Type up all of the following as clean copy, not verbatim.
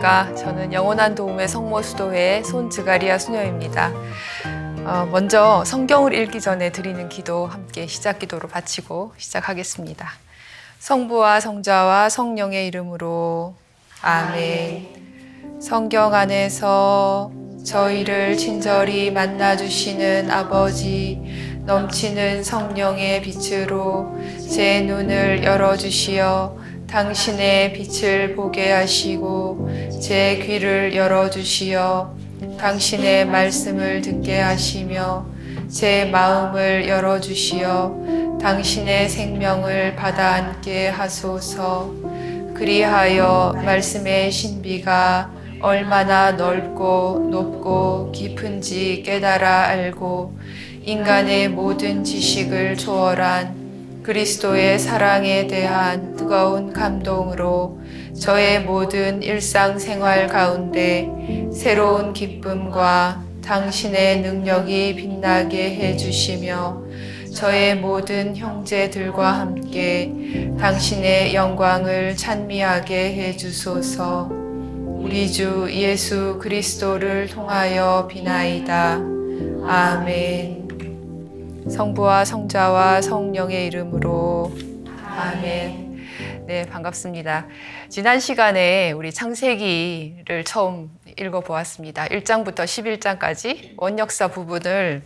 안녕하십니까. 저는 영원한 도움의 성모수도회 손즈가리아 수녀입니다. 먼저 성경을 읽기 전에 드리는 기도 함께 시작 기도로 바치고 시작하겠습니다. 성부와 성자와 성령의 이름으로 아멘. 성경 안에서 저희를 친절히 만나주시는 아버지, 넘치는 성령의 빛으로 제 눈을 열어주시어 당신의 빛을 보게 하시고 제 귀를 열어주시어 당신의 말씀을 듣게 하시며 제 마음을 열어주시어 당신의 생명을 받아 안게 하소서. 그리하여 말씀의 신비가 얼마나 넓고 높고 깊은지 깨달아 알고 인간의 모든 지식을 초월한 그리스도의 사랑에 대한 뜨거운 감동으로 저의 모든 일상생활 가운데 새로운 기쁨과 당신의 능력이 빛나게 해주시며 저의 모든 형제들과 함께 당신의 영광을 찬미하게 해주소서. 우리 주 예수 그리스도를 통하여 비나이다. 아멘. 성부와 성자와 성령의 이름으로 아멘. 네, 반갑습니다. 지난 시간에 우리 창세기를 처음 읽어보았습니다. 1장부터 11장까지 원역사 부분을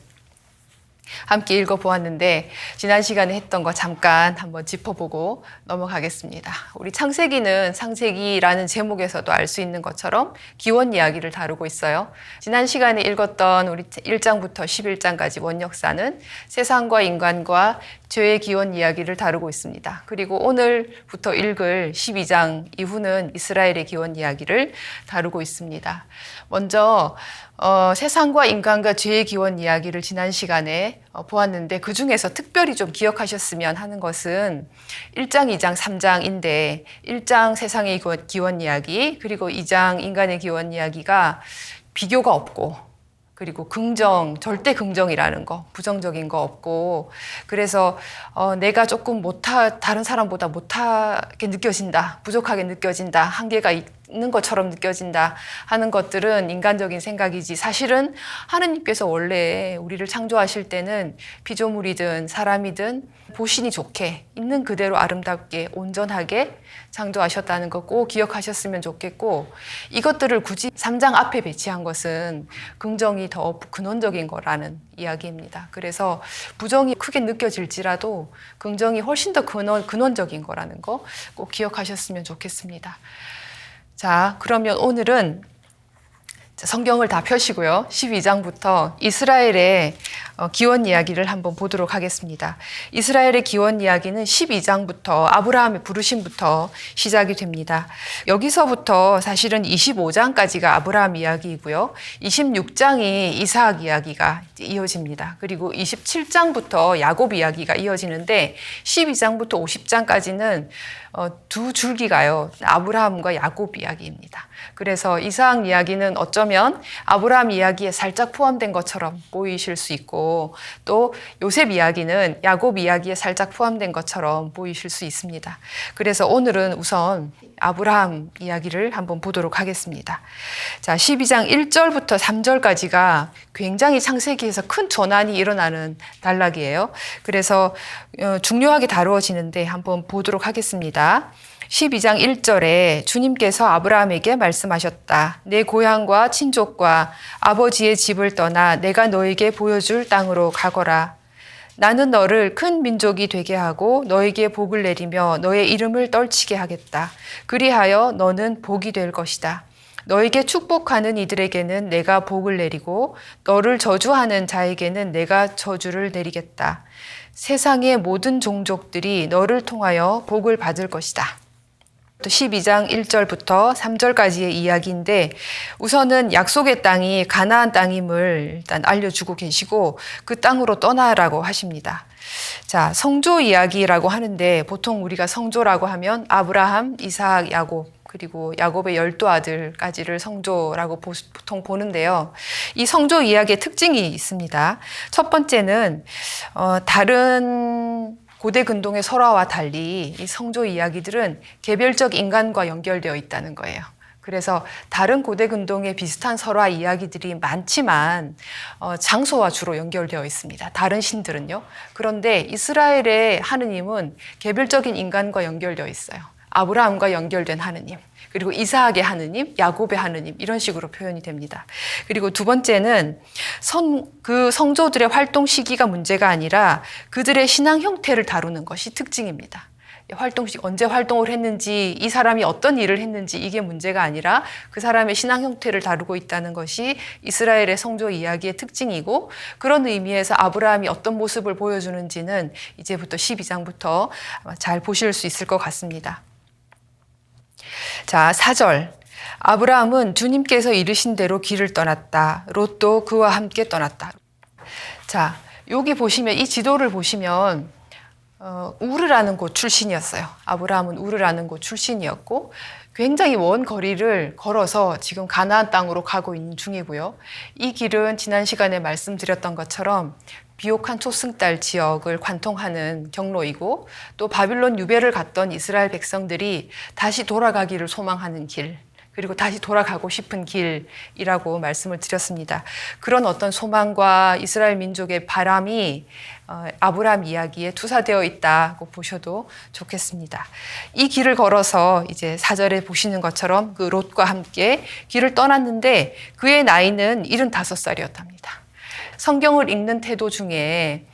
함께 읽어보았는데 지난 시간에 했던 거 잠깐 한번 짚어보고 넘어가겠습니다. 우리 창세기는 창세기라는 제목에서도 알 수 있는 것처럼 기원 이야기를 다루고 있어요. 지난 시간에 읽었던 우리 1장부터 11장까지 원역사는 세상과 인간과 죄의 기원 이야기를 다루고 있습니다. 그리고 오늘부터 읽을 12장 이후는 이스라엘의 기원 이야기를 다루고 있습니다. 먼저 세상과 인간과 죄의 기원 이야기를 지난 시간에 보았는데 그 중에서 특별히 좀 기억하셨으면 하는 것은 1장, 2장, 3장인데 1장 세상의 기원 이야기 그리고 2장 인간의 기원 이야기가 비교가 없고 그리고 절대 긍정이라는 거, 부정적인 거 없고 그래서 내가 조금 다른 사람보다 못하게 느껴진다, 부족하게 느껴진다, 한계가 있는 것처럼 느껴진다 하는 것들은 인간적인 생각이지 사실은 하느님께서 원래 우리를 창조하실 때는 피조물이든 사람이든 보시니 좋게 있는 그대로 아름답게 온전하게 창조하셨다는 거 꼭 기억하셨으면 좋겠고 이것들을 굳이 3장 앞에 배치한 것은 긍정이 더 근원적인 거라는 이야기입니다. 그래서 부정이 크게 느껴질지라도 긍정이 훨씬 더 근원적인 거라는 거 꼭 기억하셨으면 좋겠습니다. 자, 그러면 오늘은 성경을 다 펴시고요. 12장부터 이스라엘의 기원 이야기를 한번 보도록 하겠습니다. 이스라엘의 기원 이야기는 12장부터 아브라함의 부르심부터 시작이 됩니다. 여기서부터 사실은 25장까지가 아브라함 이야기이고요. 26장이 이삭 이야기가 이어집니다. 그리고 27장부터 야곱 이야기가 이어지는데 12장부터 50장까지는 두 줄기가요. 아브라함과 야곱 이야기입니다. 그래서 이삭 이야기는 어쩌면 아브라함 이야기에 살짝 포함된 것처럼 보이실 수 있고 또 요셉 이야기는 야곱 이야기에 살짝 포함된 것처럼 보이실 수 있습니다. 그래서 오늘은 우선 아브라함 이야기를 한번 보도록 하겠습니다. 자, 12장 1절부터 3절까지가 굉장히 창세기에서 큰 전환이 일어나는 단락이에요. 그래서 중요하게 다루어지는데 한번 보도록 하겠습니다. 12장 1절에 주님께서 아브라함에게 말씀하셨다. 내 고향과 친족과 아버지의 집을 떠나 내가 너에게 보여줄 땅으로 가거라. 나는 너를 큰 민족이 되게 하고 너에게 복을 내리며 너의 이름을 떨치게 하겠다. 그리하여 너는 복이 될 것이다. 너에게 축복하는 이들에게는 내가 복을 내리고 너를 저주하는 자에게는 내가 저주를 내리겠다. 세상의 모든 종족들이 너를 통하여 복을 받을 것이다. 12장 1절부터 3절까지의 이야기인데 우선은 약속의 땅이 가나안 땅임을 일단 알려주고 계시고 그 땅으로 떠나라고 하십니다. 자, 성조 이야기라고 하는데 보통 우리가 성조라고 하면 아브라함, 이삭, 야곱 그리고 야곱의 12아들까지를 성조라고 보통 보는데요. 이 성조 이야기의 특징이 있습니다. 첫 번째는 다른 고대 근동의 설화와 달리 이 성조 이야기들은 개별적 인간과 연결되어 있다는 거예요. 그래서 다른 고대 근동에 비슷한 설화 이야기들이 많지만 장소와 주로 연결되어 있습니다. 다른 신들은요. 그런데 이스라엘의 하느님은 개별적인 인간과 연결되어 있어요. 아브라함과 연결된 하느님, 그리고 이삭의 하느님, 야곱의 하느님, 이런 식으로 표현이 됩니다. 그리고 두 번째는 그 성조들의 활동 시기가 문제가 아니라 그들의 신앙 형태를 다루는 것이 특징입니다. 언제 활동을 했는지, 이 사람이 어떤 일을 했는지 이게 문제가 아니라 그 사람의 신앙 형태를 다루고 있다는 것이 이스라엘의 성조 이야기의 특징이고, 그런 의미에서 아브라함이 어떤 모습을 보여주는지는 이제부터 12장부터 잘 보실 수 있을 것 같습니다. 자, 4절. 아브라함은 주님께서 이르신 대로 길을 떠났다. 롯도 그와 함께 떠났다. 자, 여기 보시면, 이 지도를 보시면 우르라는 곳 출신이었어요. 아브라함은 우르라는 곳 출신이었고 굉장히 먼 거리를 걸어서 지금 가나안 땅으로 가고 있는 중이고요. 이 길은 지난 시간에 말씀드렸던 것처럼 비옥한 초승달 지역을 관통하는 경로이고, 또 바빌론 유배를 갔던 이스라엘 백성들이 다시 돌아가기를 소망하는 길, 그리고 다시 돌아가고 싶은 길이라고 말씀을 드렸습니다. 그런 어떤 소망과 이스라엘 민족의 바람이 아브라함 이야기에 투사되어 있다고 보셔도 좋겠습니다. 이 길을 걸어서 이제 4절에 보시는 것처럼 그 롯과 함께 길을 떠났는데 그의 나이는 75살이었답니다. 성경을 읽는 태도 중에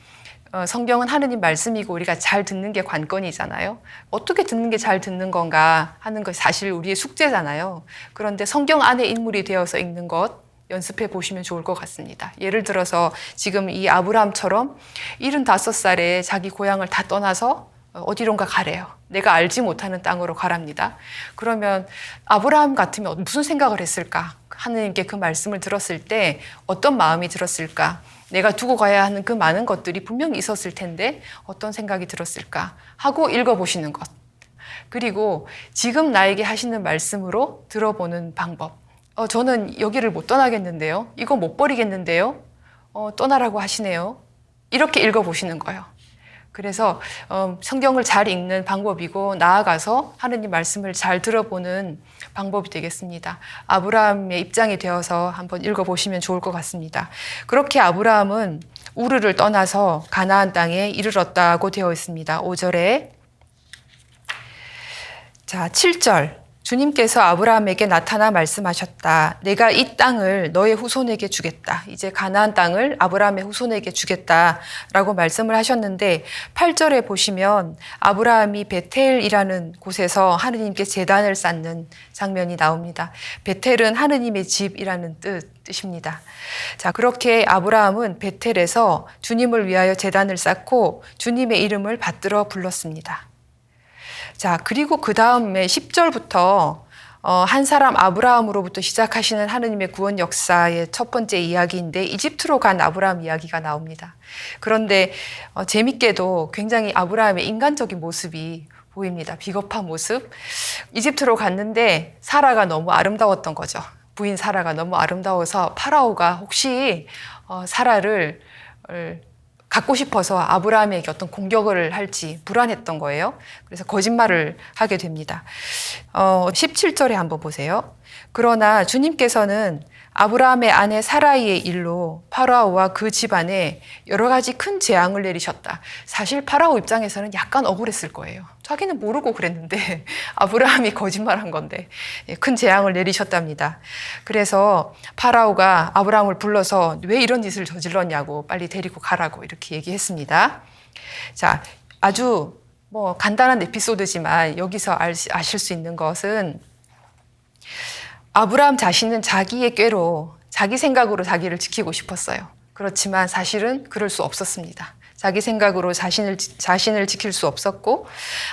성경은 하느님 말씀이고 우리가 잘 듣는 게 관건이잖아요. 어떻게 듣는 게 잘 듣는 건가 하는 것이 사실 우리의 숙제잖아요. 그런데 성경 안에 인물이 되어서 읽는 것 연습해 보시면 좋을 것 같습니다. 예를 들어서 지금 이 아브라함처럼 75살에 자기 고향을 다 떠나서 어디론가 가래요. 내가 알지 못하는 땅으로 가랍니다. 그러면 아브라함 같으면 무슨 생각을 했을까? 하느님께 그 말씀을 들었을 때 어떤 마음이 들었을까? 내가 두고 가야 하는 그 많은 것들이 분명히 있었을 텐데 어떤 생각이 들었을까? 하고 읽어보시는 것. 그리고 지금 나에게 하시는 말씀으로 들어보는 방법. 저는 여기를 못 떠나겠는데요. 이거 못 버리겠는데요. 떠나라고 하시네요. 이렇게 읽어보시는 거예요. 그래서 성경을 잘 읽는 방법이고, 나아가서 하느님 말씀을 잘 들어보는 방법이 되겠습니다. 아브라함의 입장이 되어서 한번 읽어보시면 좋을 것 같습니다. 그렇게 아브라함은 우르를 떠나서 가나안 땅에 이르렀다고 되어 있습니다. 5절에. 자, 7절. 주님께서 아브라함에게 나타나 말씀하셨다. 내가 이 땅을 너의 후손에게 주겠다. 이제 가나안 땅을 아브라함의 후손에게 주겠다라고 말씀을 하셨는데, 8절에 보시면 아브라함이 베텔이라는 곳에서 하느님께 제단을 쌓는 장면이 나옵니다. 베텔은 하느님의 집이라는 뜻입니다. 자, 그렇게 아브라함은 베텔에서 주님을 위하여 제단을 쌓고 주님의 이름을 받들어 불렀습니다. 자, 그리고 그 다음에 10절부터 한 사람 아브라함으로부터 시작하시는 하느님의 구원 역사의 첫 번째 이야기인데, 이집트로 간 아브라함 이야기가 나옵니다. 그런데 재밌게도 굉장히 아브라함의 인간적인 모습이 보입니다. 비겁한 모습. 이집트로 갔는데 사라가 너무 아름다웠던 거죠. 부인 사라가 너무 아름다워서 파라오가 혹시 사라를 갖고 싶어서 아브라함에게 어떤 공격을 할지 불안했던 거예요. 그래서 거짓말을 하게 됩니다. 17절에 한번 보세요. 그러나 주님께서는 아브라함의 아내 사라이의 일로 파라오와 그 집안에 여러 가지 큰 재앙을 내리셨다. 사실 파라오 입장에서는 약간 억울했을 거예요. 자기는 모르고 그랬는데 아브라함이 거짓말한 건데 큰 재앙을 내리셨답니다. 그래서 파라오가 아브라함을 불러서 왜 이런 짓을 저질렀냐고 빨리 데리고 가라고 이렇게 얘기했습니다. 자, 아주 간단한 에피소드지만 여기서 아실 수 있는 것은, 아브라함 자신은 자기의 꾀로 자기 생각으로 자기를 지키고 싶었어요. 그렇지만 사실은 그럴 수 없었습니다. 자기 생각으로 자신을 지킬 수 없었고,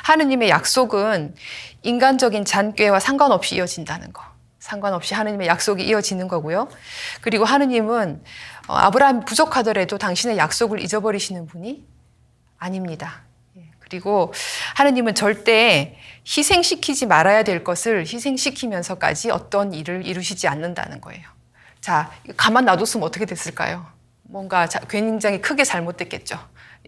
하느님의 약속은 인간적인 잔꾀와 상관없이 이어진다는 거. 상관없이 하느님의 약속이 이어지는 거고요. 그리고 하느님은 아브라함이 부족하더라도 당신의 약속을 잊어버리시는 분이 아닙니다. 그리고 하느님은 절대 희생시키지 말아야 될 것을 희생시키면서까지 어떤 일을 이루시지 않는다는 거예요. 자, 가만 놔뒀으면 어떻게 됐을까요? 뭔가 굉장히 크게 잘못됐겠죠.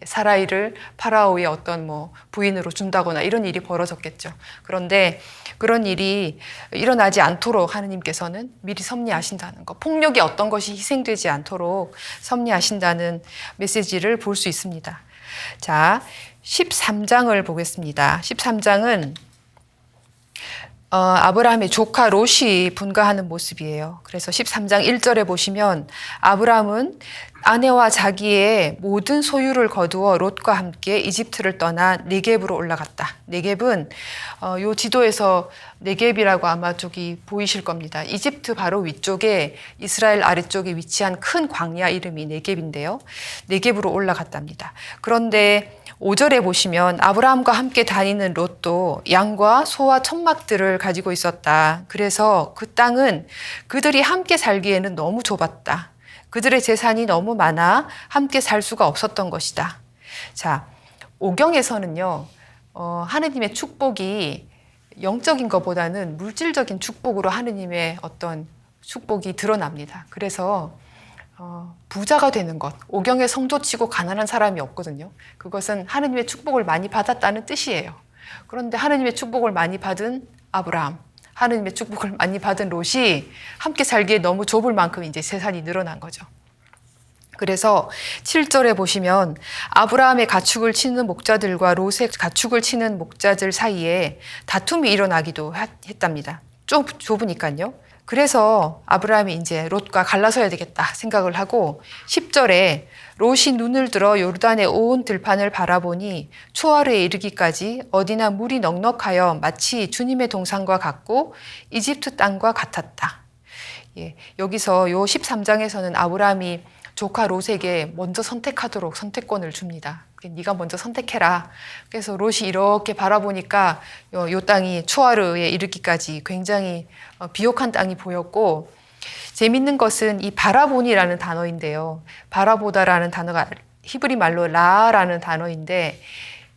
사라이를 파라오의 어떤 부인으로 준다거나 이런 일이 벌어졌겠죠. 그런데 그런 일이 일어나지 않도록 하느님께서는 미리 섭리하신다는 것, 폭력의 어떤 것이 희생되지 않도록 섭리하신다는 메시지를 볼 수 있습니다. 자, 13장을 보겠습니다. 13장은 아브라함의 조카 롯이 분가하는 모습이에요. 그래서 13장 1절에 보시면 아브라함은 아내와 자기의 모든 소유를 거두어 롯과 함께 이집트를 떠나 네겝으로 올라갔다. 네겝은 요 지도에서 네겝이라고 아마 저기 보이실 겁니다. 이집트 바로 위쪽에 이스라엘 아래쪽에 위치한 큰 광야 이름이 네겝인데요. 네겝으로 올라갔답니다. 그런데 5절에 보시면 아브라함과 함께 다니는 롯도 양과 소와 천막들을 가지고 있었다. 그래서 그 땅은 그들이 함께 살기에는 너무 좁았다. 그들의 재산이 너무 많아 함께 살 수가 없었던 것이다. 자, 오경에서는요, 하느님의 축복이 영적인 것보다는 물질적인 축복으로 하느님의 어떤 축복이 드러납니다. 그래서 부자가 되는 것, 오경의 성도치고 가난한 사람이 없거든요. 그것은 하느님의 축복을 많이 받았다는 뜻이에요. 그런데 하느님의 축복을 많이 받은 아브라함, 하느님의 축복을 많이 받은 롯이 함께 살기에 너무 좁을 만큼 이제 재산이 늘어난 거죠. 그래서 7절에 보시면 아브라함의 가축을 치는 목자들과 롯의 가축을 치는 목자들 사이에 다툼이 일어나기도 했답니다. 좀 좁으니까요. 그래서 아브라함이 이제 롯과 갈라서야 되겠다 생각을 하고 10절에 롯이 눈을 들어 요르단의 온 들판을 바라보니 초하루에 이르기까지 어디나 물이 넉넉하여 마치 주님의 동산과 같고 이집트 땅과 같았다. 예, 여기서 요 13장에서는 아브라함이 조카 롯에게 먼저 선택하도록 선택권을 줍니다. 네가 먼저 선택해라. 그래서 롯이 이렇게 바라보니까 요 땅이 초하루에 이르기까지 굉장히 비옥한 땅이 보였고, 재밌는 것은 이 바라보니라는 단어인데요. 바라보다라는 단어가 히브리 말로 라라는 단어인데,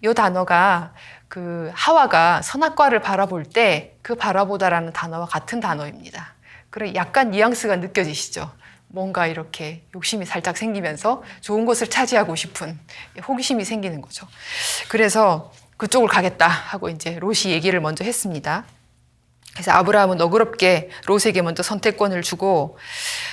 이 단어가 그 하와가 선악과를 바라볼 때 그 바라보다라는 단어와 같은 단어입니다. 그래 약간 뉘앙스가 느껴지시죠? 뭔가 이렇게 욕심이 살짝 생기면서 좋은 것을 차지하고 싶은 호기심이 생기는 거죠. 그래서 그쪽을 가겠다 하고 이제 롯이 얘기를 먼저 했습니다. 그래서 아브라함은 너그럽게 롯에게 먼저 선택권을 주고,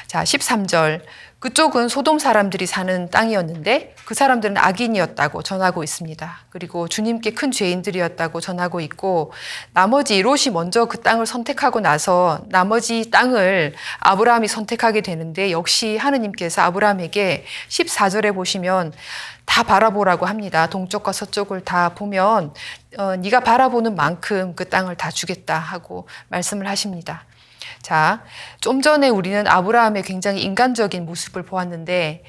자, 13절. 그쪽은 소돔 사람들이 사는 땅이었는데 그 사람들은 악인이었다고 전하고 있습니다. 그리고 주님께 큰 죄인들이었다고 전하고 있고, 나머지 롯이 먼저 그 땅을 선택하고 나서 나머지 땅을 아브라함이 선택하게 되는데, 역시 하느님께서 아브라함에게 14절에 보시면 다 바라보라고 합니다. 동쪽과 서쪽을 다 보면 네가 바라보는 만큼 그 땅을 다 주겠다 하고 말씀을 하십니다. 자, 좀 전에 우리는 아브라함의 굉장히 인간적인 모습을 보았는데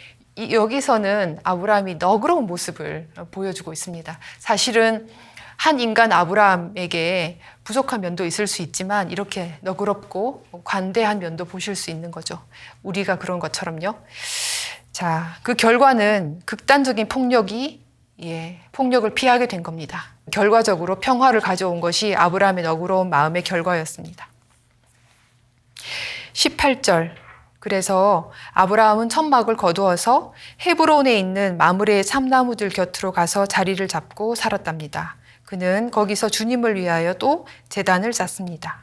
여기서는 아브라함이 너그러운 모습을 보여주고 있습니다. 사실은 한 인간 아브라함에게 부족한 면도 있을 수 있지만 이렇게 너그럽고 관대한 면도 보실 수 있는 거죠. 우리가 그런 것처럼요. 자, 그 결과는 극단적인 폭력을 피하게 된 겁니다. 결과적으로 평화를 가져온 것이 아브라함의 너그러운 마음의 결과였습니다. 18절. 그래서 아브라함은 천막을 거두어서 헤브론에 있는 마므레의 참나무들 곁으로 가서 자리를 잡고 살았답니다. 그는 거기서 주님을 위하여 또 제단을 쌓습니다.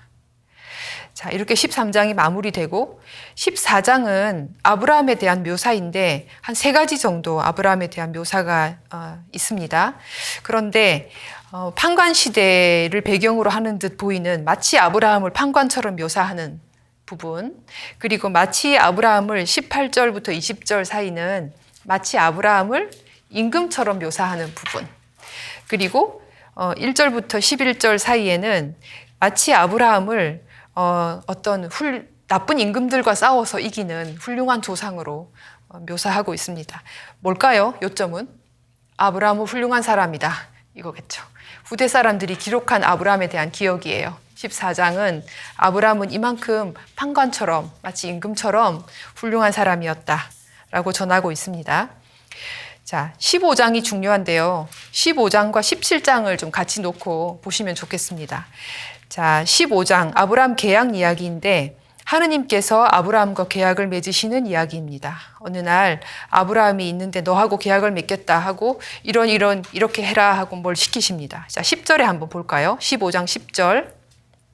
자, 이렇게 13장이 마무리되고 14장은 아브라함에 대한 묘사인데 한 3가지 정도 아브라함에 대한 묘사가 있습니다. 그런데 판관 시대를 배경으로 하는 듯 보이는 마치 아브라함을 판관처럼 묘사하는 부분, 그리고 마치 아브라함을 18절부터 20절 사이는 마치 아브라함을 임금처럼 묘사하는 부분, 그리고 1절부터 11절 사이에는 마치 아브라함을 어떤 나쁜 임금들과 싸워서 이기는 훌륭한 조상으로 묘사하고 있습니다. 뭘까요? 요점은 아브라함은 훌륭한 사람이다 이거겠죠. 후대 사람들이 기록한 아브라함에 대한 기억이에요. 14장은 아브라함은 이만큼 판관처럼 마치 임금처럼 훌륭한 사람이었다라고 전하고 있습니다. 자, 15장이 중요한데요. 15장과 17장을 좀 같이 놓고 보시면 좋겠습니다. 자, 15장 아브라함 계약 이야기인데 하느님께서 아브라함과 계약을 맺으시는 이야기입니다. 어느 날 아브라함이 있는데 너하고 계약을 맺겠다 하고 이렇게 해라 하고 뭘 시키십니다. 자, 10절에 한번 볼까요? 15장 10절.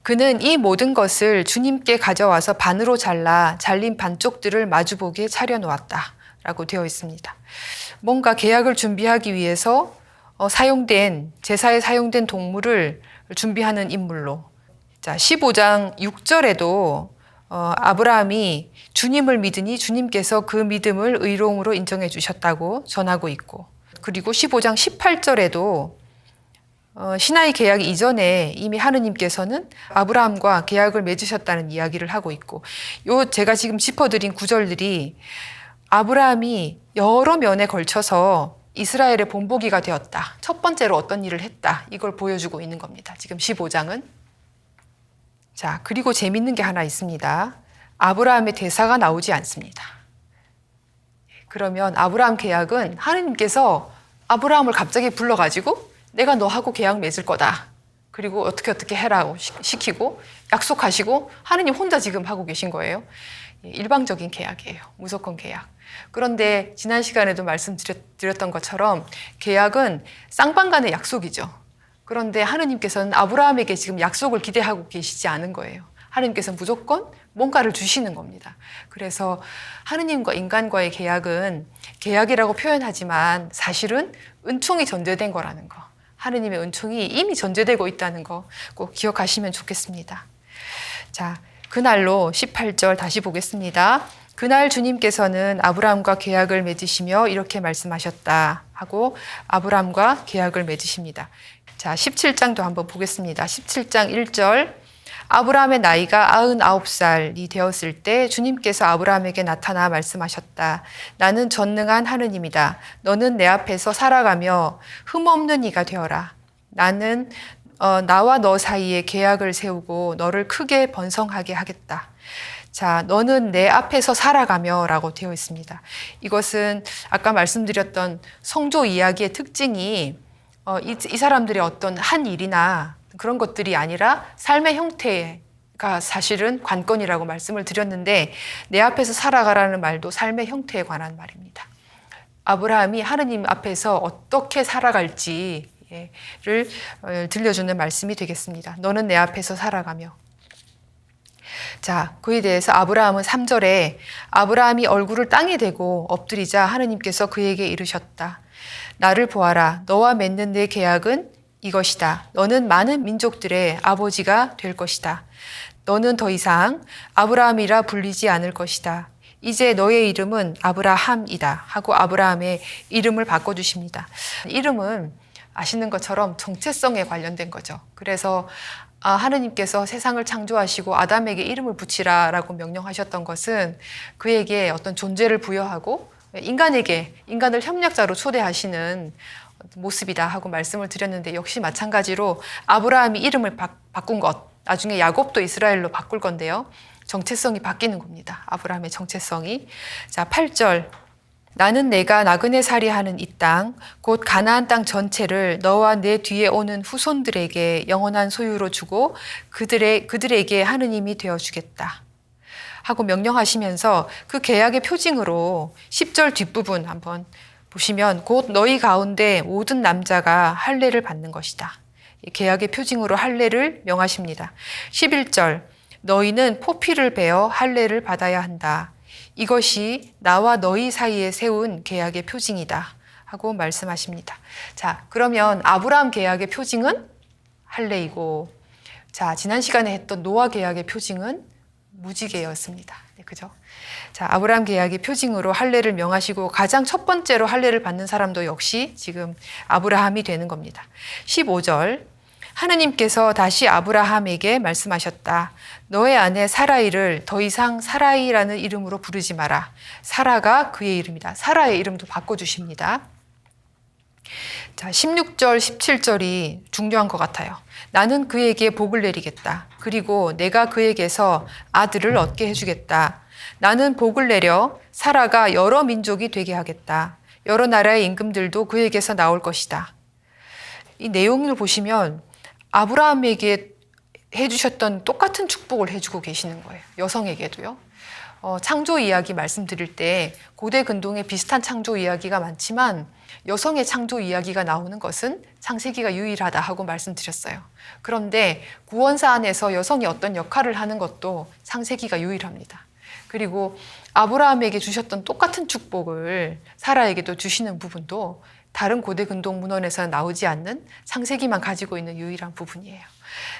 그는 이 모든 것을 주님께 가져와서 반으로 잘린 반쪽들을 마주보게 차려놓았다 라고 되어 있습니다. 뭔가 계약을 준비하기 위해서 제사에 사용된 동물을 준비하는 인물로. 자, 15장 6절에도 아브라함이 주님을 믿으니 주님께서 그 믿음을 의로움으로 인정해 주셨다고 전하고 있고, 그리고 15장 18절에도 시나이 계약 이전에 이미 하느님께서는 아브라함과 계약을 맺으셨다는 이야기를 하고 있고, 제가 지금 짚어드린 구절들이 아브라함이 여러 면에 걸쳐서 이스라엘의 본보기가 되었다. 첫 번째로 어떤 일을 했다. 이걸 보여주고 있는 겁니다. 지금 15장은. 자, 그리고 재밌는 게 하나 있습니다. 아브라함의 대사가 나오지 않습니다. 그러면 아브라함 계약은 하느님께서 아브라함을 갑자기 불러가지고 내가 너하고 계약 맺을 거다. 그리고 어떻게 해라고 시키고 약속하시고 하느님 혼자 지금 하고 계신 거예요. 일방적인 계약이에요. 무조건 계약. 그런데 지난 시간에도 말씀드렸던 것처럼 계약은 쌍방간의 약속이죠. 그런데 하느님께서는 아브라함에게 지금 약속을 기대하고 계시지 않은 거예요. 하느님께서는 무조건 뭔가를 주시는 겁니다. 그래서 하느님과 인간과의 계약은 계약이라고 표현하지만 사실은 은총이 전제된 거라는 거. 하느님의 은총이 이미 전제되고 있다는 거 꼭 기억하시면 좋겠습니다. 자, 그날로 18절 다시 보겠습니다. 그날 주님께서는 아브라함과 계약을 맺으시며 이렇게 말씀하셨다 하고 아브라함과 계약을 맺으십니다. 자, 17장도 한번 보겠습니다. 17장 1절. 아브라함의 나이가 99살이 되었을 때 주님께서 아브라함에게 나타나 말씀하셨다. 나는 전능한 하느님이다. 너는 내 앞에서 살아가며 흠없는 이가 되어라. 나는 나와 너 사이에 계약을 세우고 너를 크게 번성하게 하겠다. 자, 너는 내 앞에서 살아가며 라고 되어 있습니다. 이것은 아까 말씀드렸던 성조 이야기의 특징이 이 사람들의 어떤 한 일이나 그런 것들이 아니라 삶의 형태가 사실은 관건이라고 말씀을 드렸는데, 내 앞에서 살아가라는 말도 삶의 형태에 관한 말입니다. 아브라함이 하느님 앞에서 어떻게 살아갈지를 들려주는 말씀이 되겠습니다. 너는 내 앞에서 살아가며. 자, 그에 대해서 아브라함은 3절에 아브라함이 얼굴을 땅에 대고 엎드리자 하느님께서 그에게 이르셨다. 나를 보아라. 너와 맺는 내 계약은 이것이다. 너는 많은 민족들의 아버지가 될 것이다. 너는 더 이상 아브라함이라 불리지 않을 것이다. 이제 너의 이름은 아브라함이다 하고 아브라함의 이름을 바꿔주십니다. 이름은 아시는 것처럼 정체성에 관련된 거죠. 그래서 하느님께서 세상을 창조하시고 아담에게 이름을 붙이라라고 명령하셨던 것은 그에게 어떤 존재를 부여하고 인간을 협력자로 초대하시는 모습이다 하고 말씀을 드렸는데, 역시 마찬가지로 아브라함이 이름을 바꾼 것, 나중에 야곱도 이스라엘로 바꿀 건데요. 정체성이 바뀌는 겁니다. 아브라함의 정체성이. 자, 8절. 나는 내가 나그네 살이하는 이 땅, 곧 가나안 땅 전체를 너와 내 뒤에 오는 후손들에게 영원한 소유로 주고 그들에게 하느님이 되어주겠다 하고 명령하시면서 그 계약의 표징으로 10절 뒷부분 한번 보시면 곧 너희 가운데 모든 남자가 할례를 받는 것이다. 계약의 표징으로 할례를 명하십니다. 11절. 너희는 포피를 베어 할례를 받아야 한다. 이것이 나와 너희 사이에 세운 계약의 표징이다 하고 말씀하십니다. 자, 그러면 아브라함 계약의 표징은 할례이고, 자, 지난 시간에 했던 노아 계약의 표징은 무지개였습니다. 네, 그죠? 자, 아브라함 계약의 표징으로 할례를 명하시고 가장 첫 번째로 할례를 받는 사람도 역시 지금 아브라함이 되는 겁니다. 15절. 하느님께서 다시 아브라함에게 말씀하셨다. 너의 아내 사라이를 더 이상 사라이라는 이름으로 부르지 마라. 사라가 그의 이름이다. 사라의 이름도 바꿔주십니다. 자, 16절, 17절이 중요한 것 같아요. 나는 그에게 복을 내리겠다. 그리고 내가 그에게서 아들을 얻게 해주겠다. 나는 복을 내려 사라가 여러 민족이 되게 하겠다. 여러 나라의 임금들도 그에게서 나올 것이다. 이 내용을 보시면 아브라함에게 해주셨던 똑같은 축복을 해주고 계시는 거예요. 여성에게도요. 창조 이야기 말씀드릴 때 고대 근동에 비슷한 창조 이야기가 많지만 여성의 창조 이야기가 나오는 것은 창세기가 유일하다 하고 말씀드렸어요. 그런데 구원사 안에서 여성이 어떤 역할을 하는 것도 창세기가 유일합니다. 그리고 아브라함에게 주셨던 똑같은 축복을 사라에게도 주시는 부분도 다른 고대 근동 문헌에서는 나오지 않는 창세기만 가지고 있는 유일한 부분이에요.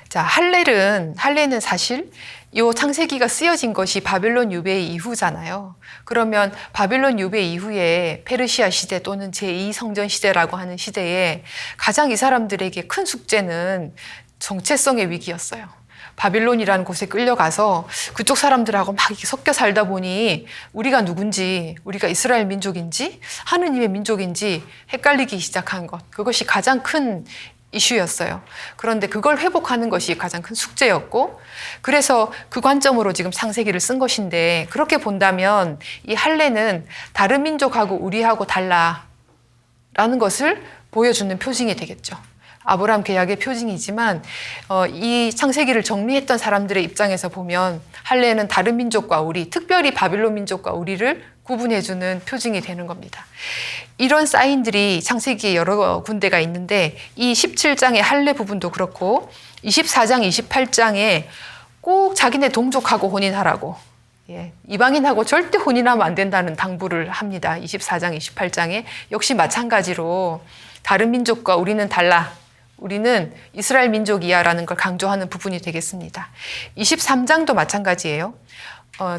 자, 할렐은 사실 이 창세기가 쓰여진 것이 바벨론 유배 이후잖아요. 그러면 바벨론 유배 이후에 페르시아 시대 또는 제2성전 시대라고 하는 시대에 가장 이 사람들에게 큰 숙제는 정체성의 위기였어요. 바빌론이라는 곳에 끌려가서 그쪽 사람들하고 막 이렇게 섞여 살다 보니 우리가 누군지, 우리가 이스라엘 민족인지 하느님의 민족인지 헷갈리기 시작한 것. 그것이 가장 큰 이슈였어요. 그런데 그걸 회복하는 것이 가장 큰 숙제였고, 그래서 그 관점으로 지금 창세기를 쓴 것인데, 그렇게 본다면 이 할례는 다른 민족하고 우리하고 달라라는 것을 보여주는 표징이 되겠죠. 아브라함 계약의 표징이지만 이 창세기를 정리했던 사람들의 입장에서 보면 할례는 다른 민족과 우리, 특별히 바빌론 민족과 우리를 구분해주는 표징이 되는 겁니다. 이런 사인들이 창세기에 여러 군데가 있는데 이 17장의 할례 부분도 그렇고 24장, 28장에 꼭 자기네 동족하고 혼인하라고, 이방인하고 절대 혼인하면 안 된다는 당부를 합니다. 24장, 28장에 역시 마찬가지로 다른 민족과 우리는 달라, 우리는 이스라엘 민족이야 라는 걸 강조하는 부분이 되겠습니다. 23장도 마찬가지예요.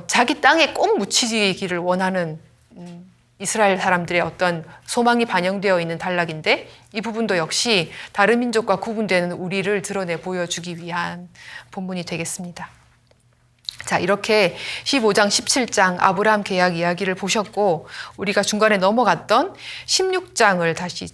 자기 땅에 꼭 묻히기를 원하는 이스라엘 사람들의 어떤 소망이 반영되어 있는 단락인데 이 부분도 역시 다른 민족과 구분되는 우리를 드러내 보여주기 위한 본문이 되겠습니다. 자, 이렇게 15장, 17장 아브라함 계약 이야기를 보셨고 우리가 중간에 넘어갔던 16장을 다시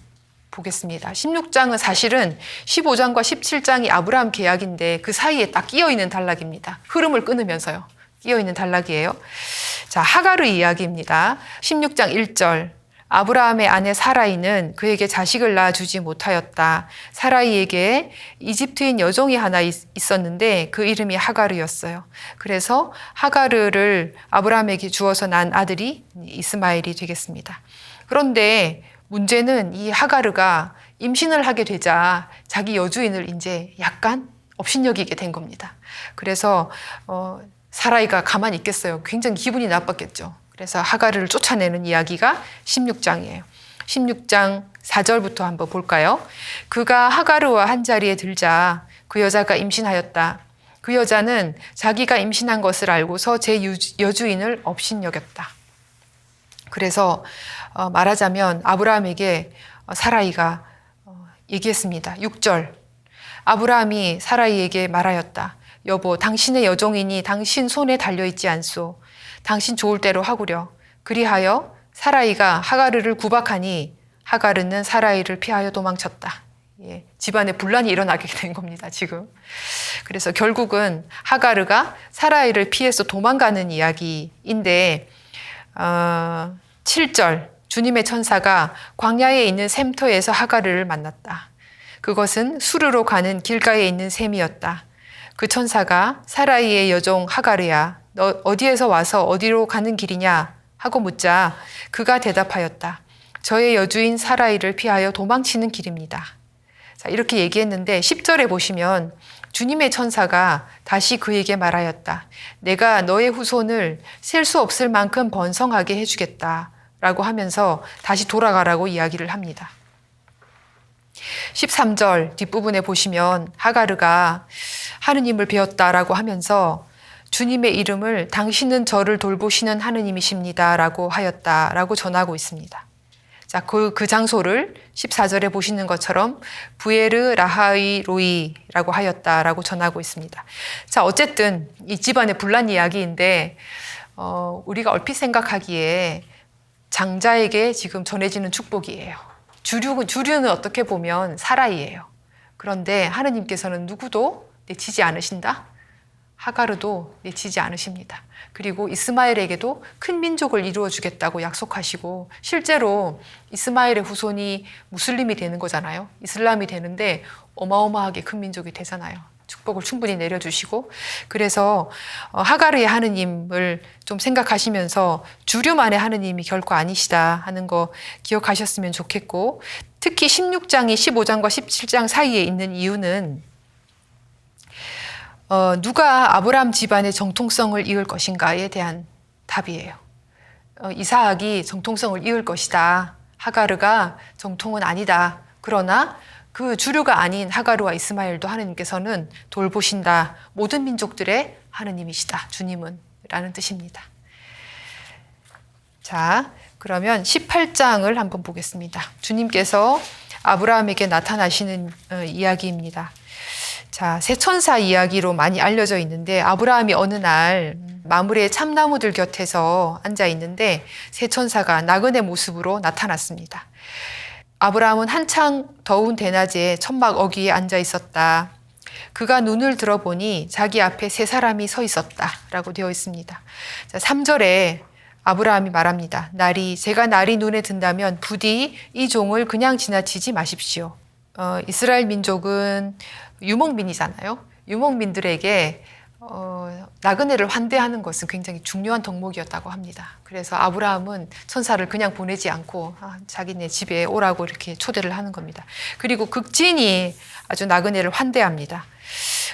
보겠습니다. 16장은 사실은 15장과 17장이 아브라함 계약인데 그 사이에 딱 끼어있는 단락입니다. 흐름을 끊으면서요. 끼어있는 단락이에요. 자, 하가르 이야기입니다. 16장 1절. 아브라함의 아내 사라이는 그에게 자식을 낳아주지 못하였다. 사라이에게 이집트인 여종이 하나 있었는데 그 이름이 하가르였어요. 그래서 하가르를 아브라함에게 주어서 난 아들이 이스마엘이 되겠습니다. 그런데 문제는 이 하가르가 임신을 하게 되자 자기 여주인을 이제 약간 업신여기게 된 겁니다. 그래서 사라이가 가만히 있겠어요. 굉장히 기분이 나빴겠죠. 그래서 하가르를 쫓아내는 이야기가 16장이에요. 16장 4절부터 한번 볼까요? 그가 하가르와 한 자리에 들자 그 여자가 임신하였다. 그 여자는 자기가 임신한 것을 알고서 제 여주인을 업신여겼다. 그래서 말하자면 아브라함에게 사라이가 얘기했습니다. 6절. 아브라함이 사라이에게 말하였다. 여보, 당신의 여종이니 당신 손에 달려있지 않소. 당신 좋을 대로 하구려. 그리하여 사라이가 하가르를 구박하니 하가르는 사라이를 피하여 도망쳤다. 집안에 분란이 일어나게 된 겁니다, 지금. 그래서 결국은 하가르가 사라이를 피해서 도망가는 이야기인데 7절. 주님의 천사가 광야에 있는 샘터에서 하가르를 만났다. 그것은 수르로 가는 길가에 있는 샘이었다. 그 천사가 사라이의 여종 하가르야, 너 어디에서 와서 어디로 가는 길이냐 하고 묻자 그가 대답하였다. 저의 여주인 사라이를 피하여 도망치는 길입니다. 자, 이렇게 얘기했는데 10절에 보시면 주님의 천사가 다시 그에게 말하였다. 내가 너의 후손을 셀 수 없을 만큼 번성하게 해주겠다 라고 하면서 다시 돌아가라고 이야기를 합니다. 13절 뒷부분에 보시면 하가르가 하느님을 배웠다라고 하면서 주님의 이름을 당신은 저를 돌보시는 하느님이십니다 라고 하였다라고 전하고 있습니다. 자, 그 장소를 14절에 보시는 것처럼 부에르 라하이 로이라고 하였다라고 전하고 있습니다. 자, 어쨌든 이 집안의 분란 이야기인데 우리가 얼핏 생각하기에 장자에게 지금 전해지는 축복이에요. 주류는 어떻게 보면 사라이예요. 그런데 하느님께서는 누구도 내치지 않으신다. 하가르도 내치지 않으십니다. 그리고 이스마엘에게도 큰 민족을 이루어 주겠다고 약속하시고 실제로 이스마엘의 후손이 무슬림이 되는 거잖아요. 이슬람이 되는데 어마어마하게 큰 민족이 되잖아요. 축복을 충분히 내려주시고, 그래서 하가르의 하느님을 좀 생각하시면서 주류만의 하느님이 결코 아니시다 하는 거 기억하셨으면 좋겠고, 특히 16장이 15장과 17장 사이에 있는 이유는 누가 아브라함 집안의 정통성을 이을 것인가에 대한 답이에요. 이삭이 정통성을 이을 것이다. 하가르가 정통은 아니다. 그러나 그 주류가 아닌 하가르와 이스마엘도 하느님께서는 돌보신다. 모든 민족들의 하느님이시다. 주님은 라는 뜻입니다. 자, 그러면 18장을 한번 보겠습니다. 주님께서 아브라함에게 나타나시는 이야기입니다. 자, 새 천사 이야기로 많이 알려져 있는데, 아브라함이 어느 날 마므레의 참나무들 곁에서 앉아 있는데 새 천사가 나그네 모습으로 나타났습니다. 아브라함은 한창 더운 대낮에 천막 어귀에 앉아 있었다. 그가 눈을 들어보니 자기 앞에 세 사람이 서 있었다라고 되어 있습니다. 자, 3절에 아브라함이 말합니다. 제가 날이 눈에 든다면 부디 이 종을 그냥 지나치지 마십시오. 이스라엘 민족은 유목민이잖아요. 유목민들에게 나그네를 환대하는 것은 굉장히 중요한 덕목이었다고 합니다. 그래서 아브라함은 천사를 그냥 보내지 않고 자기네 집에 오라고 이렇게 초대를 하는 겁니다. 그리고 극진히 아주 나그네를 환대합니다.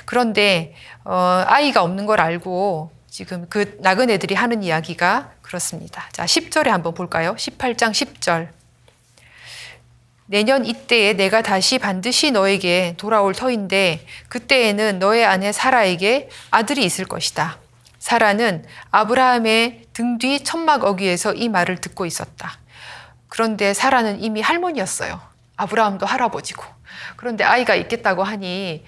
그런데 아이가 없는 걸 알고 지금 그 나그네들이 하는 이야기가 그렇습니다. 자, 10절에 한번 볼까요? 18장 10절. 내년 이때에 내가 다시 반드시 너에게 돌아올 터인데 그때에는 너의 아내 사라에게 아들이 있을 것이다. 사라는 아브라함의 등 뒤 천막 어귀에서 이 말을 듣고 있었다. 그런데 사라는 이미 할머니였어요. 아브라함도 할아버지고. 그런데 아이가 있겠다고 하니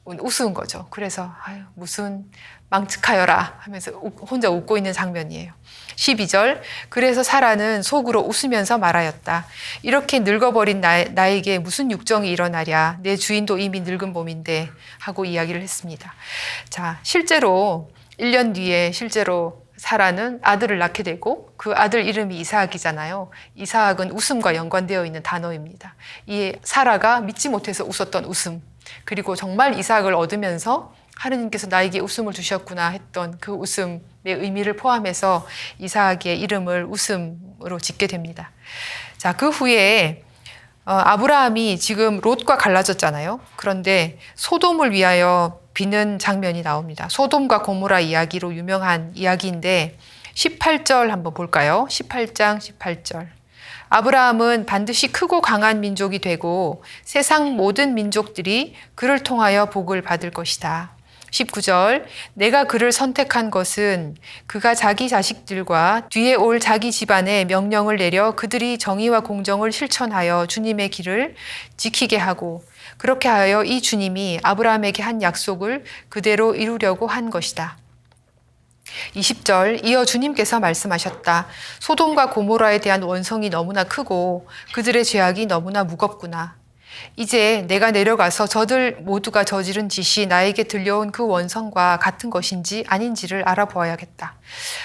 우스운 거죠. 그래서 무슨 망측하여라 하면서 혼자 웃고 있는 장면이에요. 12절. 그래서 사라는 속으로 웃으면서 말하였다. 이렇게 늙어버린 나에게 무슨 육정이 일어나랴. 내 주인도 이미 늙은 몸인데 하고 이야기를 했습니다. 자, 실제로 1년 뒤에 실제로 사라는 아들을 낳게 되고 그 아들 이름이 이삭이잖아요. 이삭은 웃음과 연관되어 있는 단어입니다. 이 사라가 믿지 못해서 웃었던 웃음, 그리고 정말 이삭을 얻으면서 하느님께서 나에게 웃음을 주셨구나 했던 그 웃음의 의미를 포함해서 이삭의 이름을 웃음으로 짓게 됩니다. 자, 그 후에 아브라함이 지금 롯과 갈라졌잖아요. 그런데 소돔을 위하여 비는 장면이 나옵니다. 소돔과 고모라 이야기로 유명한 이야기인데 18절 한번 볼까요? 18장 18절. 아브라함은 반드시 크고 강한 민족이 되고 세상 모든 민족들이 그를 통하여 복을 받을 것이다. 19절. 내가 그를 선택한 것은 그가 자기 자식들과 뒤에 올 자기 집안에 명령을 내려 그들이 정의와 공정을 실천하여 주님의 길을 지키게 하고 그렇게 하여 이 주님이 아브라함에게 한 약속을 그대로 이루려고 한 것이다. 20절. 이어 주님께서 말씀하셨다. 소돔과 고모라에 대한 원성이 너무나 크고 그들의 죄악이 너무나 무겁구나. 이제 내가 내려가서 저들 모두가 저지른 짓이 나에게 들려온 그 원성과 같은 것인지 아닌지를 알아보아야겠다.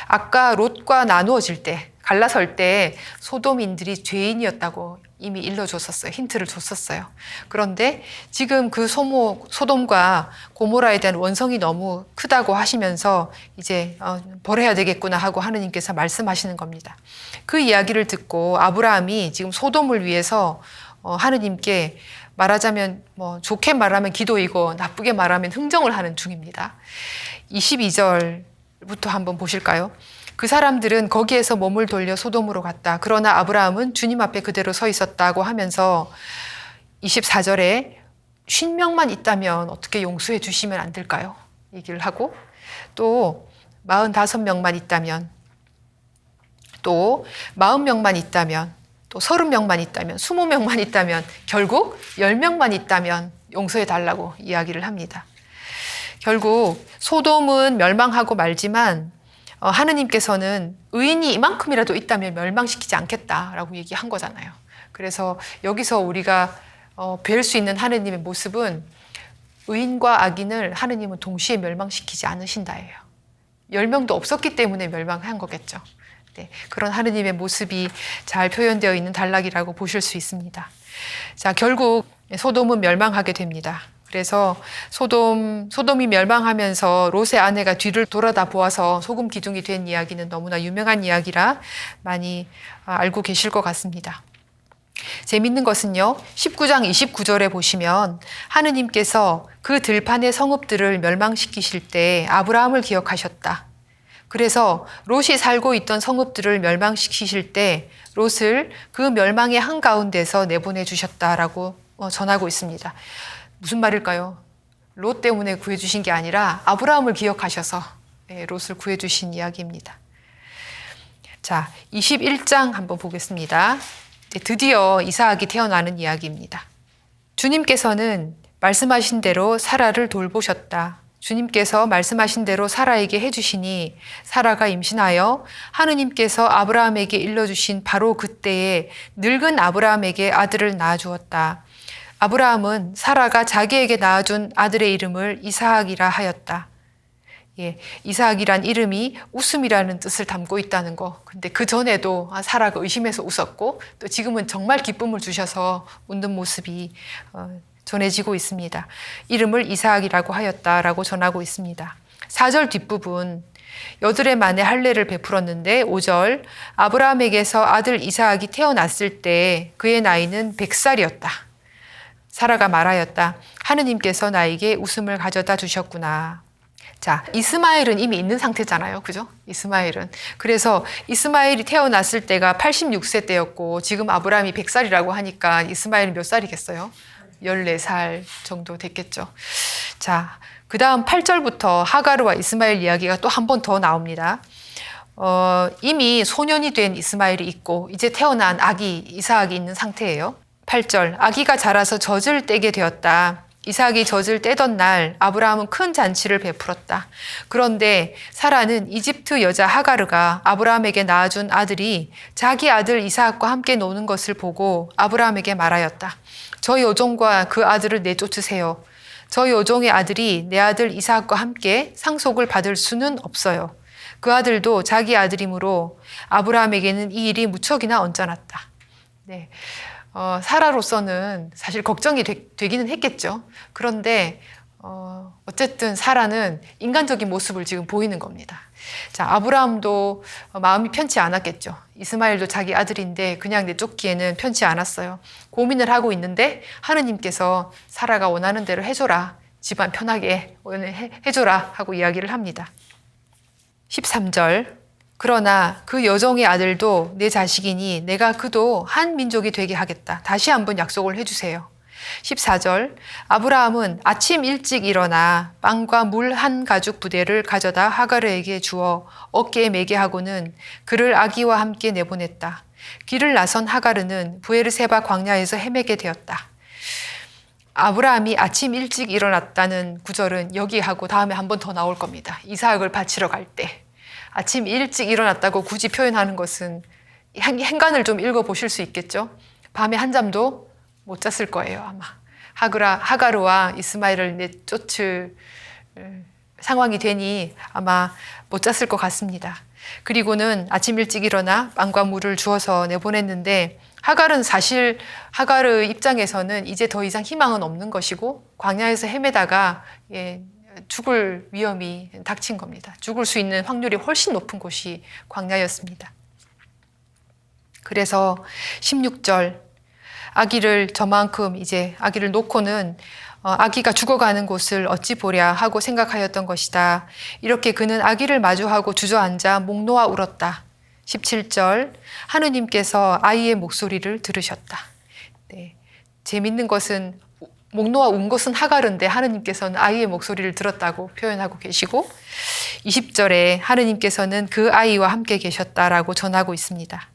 아까 롯과 나누어질 때, 갈라설 때 소돔인들이 죄인이었다고 이미 일러줬었어요. 힌트를 줬었어요. 그런데 지금 그 소돔과 고모라에 대한 원성이 너무 크다고 하시면서 이제 벌해야 되겠구나 하고 하느님께서 말씀하시는 겁니다. 그 이야기를 듣고 아브라함이 지금 소돔을 위해서 하느님께 말하자면 좋게 말하면 기도이고 나쁘게 말하면 흥정을 하는 중입니다. 22절부터 한번 보실까요? 그 사람들은 거기에서 몸을 돌려 소돔으로 갔다. 그러나 아브라함은 주님 앞에 그대로 서 있었다고 하면서 24절에 50명만 있다면 어떻게 용서해 주시면 안 될까요? 얘기를 하고 또 45명만 있다면 또 40명만 있다면 또 30명만 있다면 20명만 있다면 결국 10명만 있다면 용서해 달라고 이야기를 합니다. 결국 소돔은 멸망하고 말지만 하느님께서는 의인이 이만큼이라도 있다면 멸망시키지 않겠다라고 얘기한 거잖아요. 그래서 여기서 우리가 뵐 수 있는 하느님의 모습은 의인과 악인을 하느님은 동시에 멸망시키지 않으신다예요. 10명도 없었기 때문에 멸망한 거겠죠. 네, 그런 하느님의 모습이 잘 표현되어 있는 단락이라고 보실 수 있습니다. 자, 결국 소돔은 멸망하게 됩니다. 그래서 소돔이 멸망하면서 롯의 아내가 뒤를 돌아다 보아서 소금 기둥이 된 이야기는 너무나 유명한 이야기라 많이 알고 계실 것 같습니다. 재밌는 것은요, 19장 29절에 보시면 하느님께서 그 들판의 성읍들을 멸망시키실 때 아브라함을 기억하셨다. 그래서 롯이 살고 있던 성읍들을 멸망시키실 때 롯을 그 멸망의 한가운데서 내보내 주셨다라고 전하고 있습니다. 무슨 말일까요? 롯 때문에 구해주신 게 아니라 아브라함을 기억하셔서 롯을 구해주신 이야기입니다. 자, 21장 한번 보겠습니다. 드디어 이삭이 태어나는 이야기입니다. 주님께서는 말씀하신 대로 사라를 돌보셨다. 주님께서 말씀하신 대로 사라에게 해주시니 사라가 임신하여 하느님께서 아브라함에게 일러주신 바로 그때에 늙은 아브라함에게 아들을 낳아주었다. 아브라함은 사라가 자기에게 낳아준 아들의 이름을 이삭이라 하였다. 이삭이란 이름이 웃음이라는 뜻을 담고 있다는 거. 근데 그 전에도 사라가 의심해서 웃었고 또 지금은 정말 기쁨을 주셔서 웃는 모습이 전해지고 있습니다. 이름을 이삭이라고 하였다라고 전하고 있습니다. 4절 뒷부분 여드레 만에 할례를 베풀었는데 5절 아브라함에게서 아들 이삭이 태어났을 때 그의 나이는 100살이었다. 사라가 말하였다. 하느님께서 나에게 웃음을 가져다 주셨구나. 자, 이스마엘은 이미 있는 상태잖아요. 그죠? 이스마엘은. 그래서 이스마엘이 태어났을 때가 86세 때였고 지금 아브라함이 100살이라고 하니까 이스마엘은 몇 살이겠어요? 14살 정도 됐겠죠. 자, 그 다음 8절부터 하가르와 이스마엘 이야기가 또 한 번 더 나옵니다. 이미 소년이 된 이스마엘이 있고 이제 태어난 아기 이삭이 있는 상태예요. 8절, 아기가 자라서 젖을 떼게 되었다. 이삭이 젖을 떼던 날 아브라함은 큰 잔치를 베풀었다. 그런데 사라는 이집트 여자 하가르가 아브라함에게 낳아준 아들이 자기 아들 이삭과 함께 노는 것을 보고 아브라함에게 말하였다. 저 여종과 그 아들을 내쫓으세요. 저 여종의 아들이 내 아들 이삭과 함께 상속을 받을 수는 없어요. 그 아들도 자기 아들이므로 아브라함에게는 이 일이 무척이나 언짢았다. 네. 사라로서는 사실 걱정이 되기는 했겠죠. 그런데 어쨌든 사라는 인간적인 모습을 지금 보이는 겁니다. 자, 아브라함도 마음이 편치 않았겠죠. 이스마엘도 자기 아들인데 그냥 내쫓기에는 편치 않았어요. 고민을 하고 있는데 하느님께서 사라가 원하는 대로 해줘라. 집안 편하게 해줘라 하고 이야기를 합니다. 13절 그러나 그 여종의 아들도 내 자식이니 내가 그도 한 민족이 되게 하겠다. 다시 한번 약속을 해주세요. 14절 아브라함은 아침 일찍 일어나 빵과 물 한 가죽 부대를 가져다 하가르에게 주어 어깨에 매게 하고는 그를 아기와 함께 내보냈다. 길을 나선 하가르는 부에르세바 광야에서 헤매게 되었다. 아브라함이 아침 일찍 일어났다는 구절은 여기하고 다음에 한 번 더 나올 겁니다. 이삭을 바치러 갈 때. 아침 일찍 일어났다고 굳이 표현하는 것은 행간을 좀 읽어보실 수 있겠죠. 밤에 한잠도 못 잤을 거예요, 아마. 하가르와 이스마엘을 내쫓을 상황이 되니 아마 못 잤을 것 같습니다. 그리고는 아침 일찍 일어나 빵과 물을 주어서 내보냈는데 하갈은 사실 하갈의 입장에서는 이제 더 이상 희망은 없는 것이고 광야에서 헤매다가 죽을 위험이 닥친 겁니다. 죽을 수 있는 확률이 훨씬 높은 곳이 광야였습니다. 그래서 16절 아기를 저만큼 이제 아기를 놓고는 아기가 죽어가는 곳을 어찌 보랴 하고 생각하였던 것이다. 이렇게 그는 아기를 마주하고 주저앉아 목 놓아 울었다. 17절 하느님께서 아이의 목소리를 들으셨다. 네, 재밌는 것은 목 놓아 운 것은 하갈인데 하느님께서는 아이의 목소리를 들었다고 표현하고 계시고 20절에 하느님께서는 그 아이와 함께 계셨다라고 전하고 있습니다.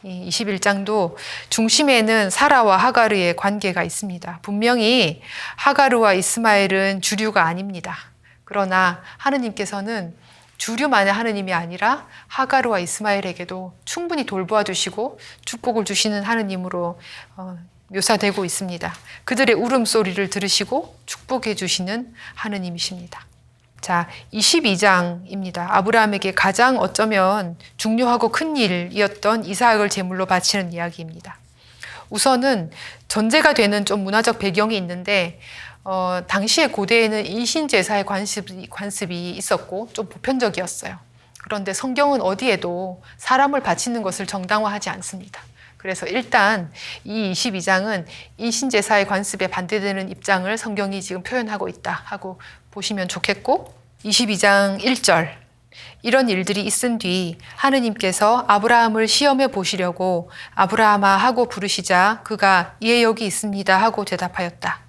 21장도 중심에는 사라와 하가르의 관계가 있습니다. 분명히 하가르와 이스마엘은 주류가 아닙니다. 그러나 하느님께서는 주류만의 하느님이 아니라 하가르와 이스마엘에게도 충분히 돌보아 주시고 축복을 주시는 하느님으로 묘사되고 있습니다. 그들의 울음소리를 들으시고 축복해 주시는 하느님이십니다. 자, 22장입니다. 아브라함에게 가장 어쩌면 중요하고 큰 일이었던 이삭을 제물로 바치는 이야기입니다. 우선은 전제가 되는 좀 문화적 배경이 있는데 당시에 고대에는 인신제사의 관습이 있었고 좀 보편적이었어요. 그런데 성경은 어디에도 사람을 바치는 것을 정당화하지 않습니다. 그래서 일단 이 22장은 인신제사의 관습에 반대되는 입장을 성경이 지금 표현하고 있다 하고 보시면 좋겠고, 22장 1절, 이런 일들이 있은 뒤 하느님께서 아브라함을 시험해 보시려고 아브라함아 하고 부르시자 그가 예 여기 있습니다 하고 대답하였다.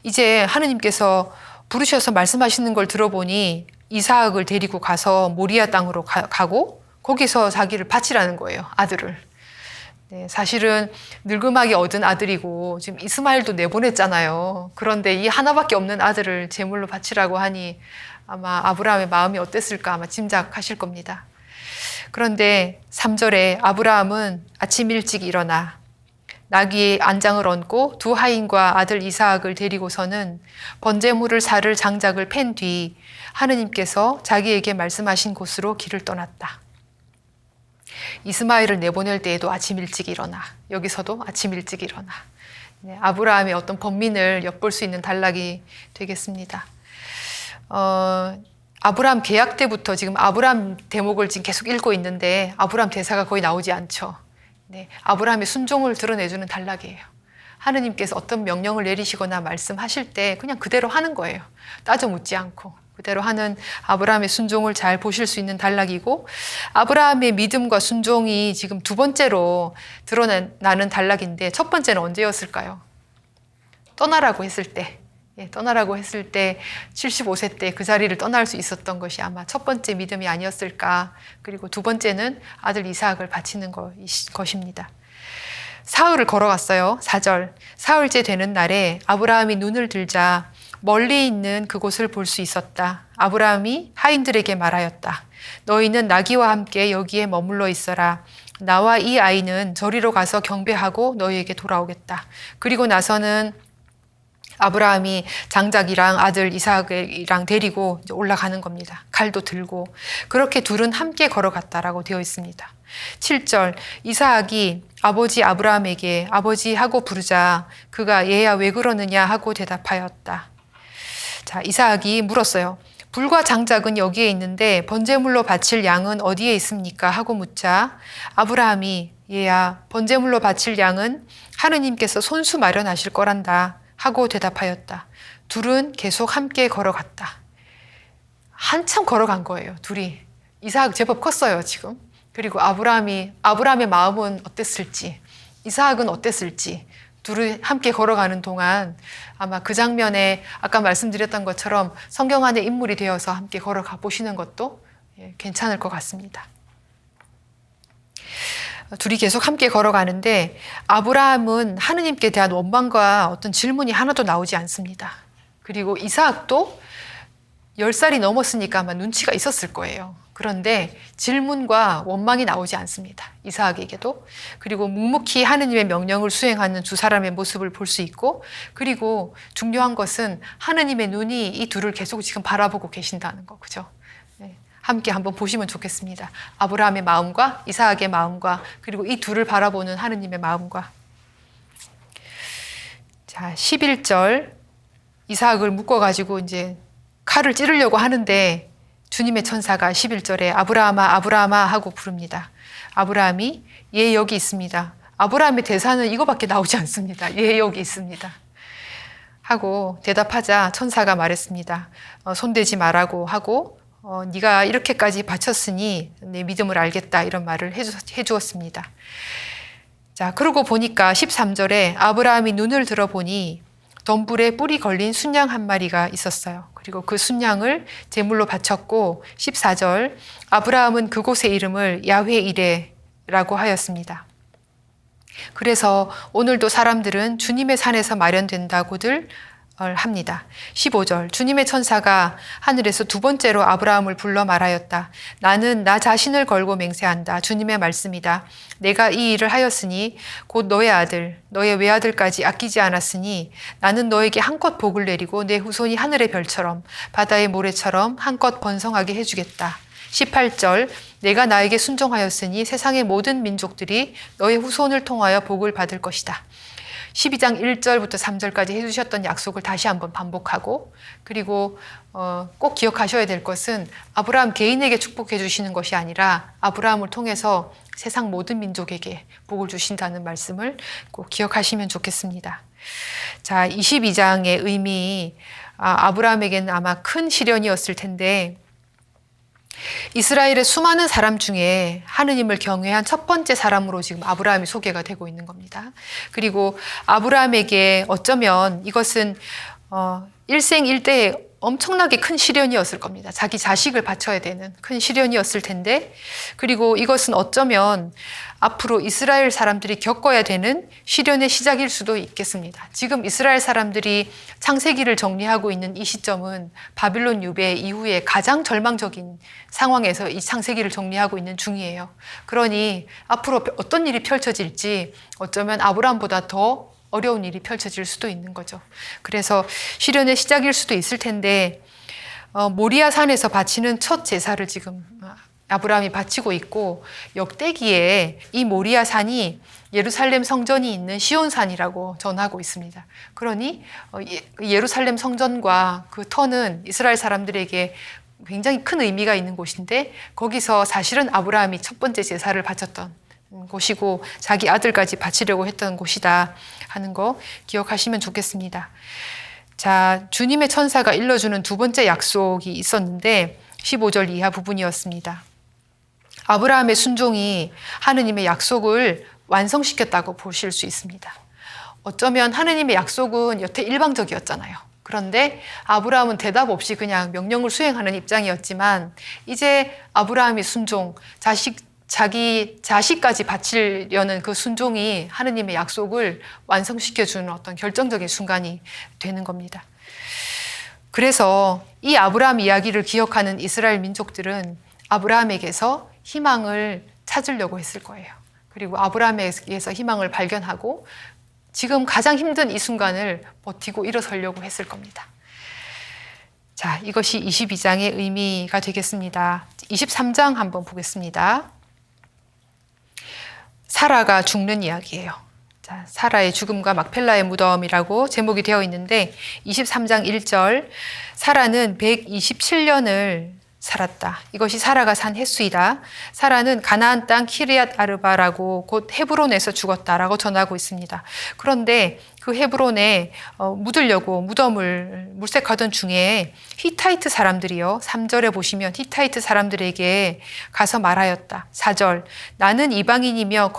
이제 하느님께서 부르셔서 말씀하시는 걸 들어보니 이삭을 데리고 가서 모리아 땅으로 가고 거기서 자기를 바치라는 거예요, 아들을. 네, 사실은 늙음하게 얻은 아들이고 지금 이스마엘도 내보냈잖아요. 그런데 이 하나밖에 없는 아들을 제물로 바치라고 하니 아마 아브라함의 마음이 어땠을까 아마 짐작하실 겁니다. 그런데 3절에 아브라함은 아침 일찍 일어나 나귀의 안장을 얹고 두 하인과 아들 이삭을 데리고서는 번제물을 사를 장작을 팬 뒤 하느님께서 자기에게 말씀하신 곳으로 길을 떠났다. 이스마엘을 내보낼 때에도 아침 일찍 일어나, 여기서도 아침 일찍 일어나. 네, 아브라함의 어떤 번민을 엿볼 수 있는 단락이 되겠습니다. 아브라함 계약 때부터 지금 아브라함 대목을 지금 계속 읽고 있는데 아브라함 대사가 거의 나오지 않죠. 네, 아브라함의 순종을 드러내주는 단락이에요. 하느님께서 어떤 명령을 내리시거나 말씀하실 때 그냥 그대로 하는 거예요. 따져 묻지 않고 그대로 하는 아브라함의 순종을 잘 보실 수 있는 단락이고, 아브라함의 믿음과 순종이 지금 두 번째로 드러나는 단락인데 첫 번째는 언제였을까요? 떠나라고 했을 때. 떠나라고 했을 때 75세 때 그 자리를 떠날 수 있었던 것이 아마 첫 번째 믿음이 아니었을까. 그리고 두 번째는 아들 이삭을 바치는 것입니다. 사흘을 걸어갔어요. 4절. 사흘째 되는 날에 아브라함이 눈을 들자 멀리 있는 그곳을 볼 수 있었다. 아브라함이 하인들에게 말하였다. 너희는 나귀와 함께 여기에 머물러 있어라. 나와 이 아이는 저리로 가서 경배하고 너희에게 돌아오겠다. 그리고 나서는 아브라함이 장작이랑 아들 이삭이랑 데리고 올라가는 겁니다. 칼도 들고. 그렇게 둘은 함께 걸어갔다라고 되어 있습니다. 7절, 이삭이 아버지 아브라함에게 아버지 하고 부르자 그가 얘야 왜 그러느냐 하고 대답하였다. 자, 이삭이 물었어요. 불과 장작은 여기에 있는데 번제물로 바칠 양은 어디에 있습니까? 하고 묻자 아브라함이 얘야 번제물로 바칠 양은 하느님께서 손수 마련하실 거란다 하고 대답하였다. 둘은 계속 함께 걸어갔다. 한참 걸어간 거예요, 둘이. 이삭 제법 컸어요, 지금. 그리고 아브라함의 마음은 어땠을지, 이삭은 어땠을지, 둘이 함께 걸어가는 동안 아마 그 장면에 아까 말씀드렸던 것처럼 성경 안에 인물이 되어서 함께 걸어가 보시는 것도 괜찮을 것 같습니다. 둘이 계속 함께 걸어가는데 아브라함은 하느님께 대한 원망과 어떤 질문이 하나도 나오지 않습니다. 그리고 이삭도 10살이 넘었으니까 아마 눈치가 있었을 거예요. 그런데 질문과 원망이 나오지 않습니다. 이삭에게도. 그리고 묵묵히 하느님의 명령을 수행하는 두 사람의 모습을 볼 수 있고, 그리고 중요한 것은 하느님의 눈이 이 둘을 계속 지금 바라보고 계신다는 거, 그죠? 네. 함께 한번 보시면 좋겠습니다. 아브라함의 마음과 이삭의 마음과 그리고 이 둘을 바라보는 하느님의 마음과. 자, 11절 이삭을 묶어가지고 이제 칼을 찌르려고 하는데 주님의 천사가 11절에 아브라함아 아브라함아 하고 부릅니다. 아브라함이 예 여기 있습니다. 아브라함의 대사는 이거밖에 나오지 않습니다. 예 여기 있습니다. 하고 대답하자 천사가 말했습니다. 손대지 말라고 하고 네가 이렇게까지 바쳤으니 내 믿음을 알겠다 이런 말을 해주었습니다. 자, 그러고 보니까 13절에 아브라함이 눈을 들어보니 덤불에 뿔이 걸린 순양 한 마리가 있었어요. 그리고 그 순양을 제물로 바쳤고 14절 아브라함은 그곳의 이름을 야훼 이레라고 하였습니다. 그래서 오늘도 사람들은 주님의 산에서 마련된다고들 합니다. 15절 주님의 천사가 하늘에서 두 번째로 아브라함을 불러 말하였다. 나는 나 자신을 걸고 맹세한다. 주님의 말씀이다. 내가 이 일을 하였으니 곧 너의 아들 너의 외아들까지 아끼지 않았으니 나는 너에게 한껏 복을 내리고 내 후손이 하늘의 별처럼 바다의 모래처럼 한껏 번성하게 해주겠다. 18절 내가 나에게 순종하였으니 세상의 모든 민족들이 너의 후손을 통하여 복을 받을 것이다. 12장 1절부터 3절까지 해주셨던 약속을 다시 한번 반복하고, 그리고 꼭 기억하셔야 될 것은 아브라함 개인에게 축복해 주시는 것이 아니라 아브라함을 통해서 세상 모든 민족에게 복을 주신다는 말씀을 꼭 기억하시면 좋겠습니다. 자, 22장의 의미, 아브라함에게는 아마 큰 시련이었을 텐데, 이스라엘의 수많은 사람 중에 하느님을 경외한 첫 번째 사람으로 지금 아브라함이 소개가 되고 있는 겁니다. 그리고 아브라함에게 어쩌면 이것은 일생일대의 엄청나게 큰 시련이었을 겁니다. 자기 자식을 바쳐야 되는 큰 시련이었을 텐데, 그리고 이것은 어쩌면 앞으로 이스라엘 사람들이 겪어야 되는 시련의 시작일 수도 있겠습니다. 지금 이스라엘 사람들이 창세기를 정리하고 있는 이 시점은 바빌론 유배 이후에 가장 절망적인 상황에서 이 창세기를 정리하고 있는 중이에요. 그러니 앞으로 어떤 일이 펼쳐질지 어쩌면 아브라함보다 더 어려운 일이 펼쳐질 수도 있는 거죠. 그래서 시련의 시작일 수도 있을 텐데, 모리아 산에서 바치는 첫 제사를 지금 아브라함이 바치고 있고, 역대기에 이 모리아 산이 예루살렘 성전이 있는 시온산이라고 전하고 있습니다. 그러니 예루살렘 성전과 그 터는 이스라엘 사람들에게 굉장히 큰 의미가 있는 곳인데, 거기서 사실은 아브라함이 첫 번째 제사를 바쳤던 곳이고 자기 아들까지 바치려고 했던 곳이다 하는 거 기억하시면 좋겠습니다. 자, 주님의 천사가 일러주는 두 번째 약속이 있었는데 15절 이하 부분이었습니다. 아브라함의 순종이 하느님의 약속을 완성시켰다고 보실 수 있습니다. 어쩌면 하느님의 약속은 여태 일방적이었잖아요. 그런데 아브라함은 대답 없이 그냥 명령을 수행하는 입장이었지만, 이제 아브라함의 순종, 자기 자식까지 바치려는 그 순종이 하느님의 약속을 완성시켜주는 어떤 결정적인 순간이 되는 겁니다. 그래서 이 아브라함 이야기를 기억하는 이스라엘 민족들은 아브라함에게서 희망을 찾으려고 했을 거예요. 그리고 아브라함에게서 희망을 발견하고 지금 가장 힘든 이 순간을 버티고 일어서려고 했을 겁니다. 자, 이것이 22장의 의미가 되겠습니다. 23장 한번 보겠습니다. 사라가 죽는 이야기예요. 자, 사라의 죽음과 막펠라의 무덤이라고 제목이 되어 있는데 23장 1절, 사라는 127년을 살았다. 이것이 사라가 산 횟수이다. 사라는 가나안 땅 키르앗 아르바라고 곧 헤브론에서 죽었다라고 전하고 있습니다. 그런데 그 헤브론에 묻으려고 무덤을 물색하던 중에 히타이트 사람들이요, 3절에 보시면 히타이트 사람들에게 가서 말하였다. 4절, 나는 이방인이며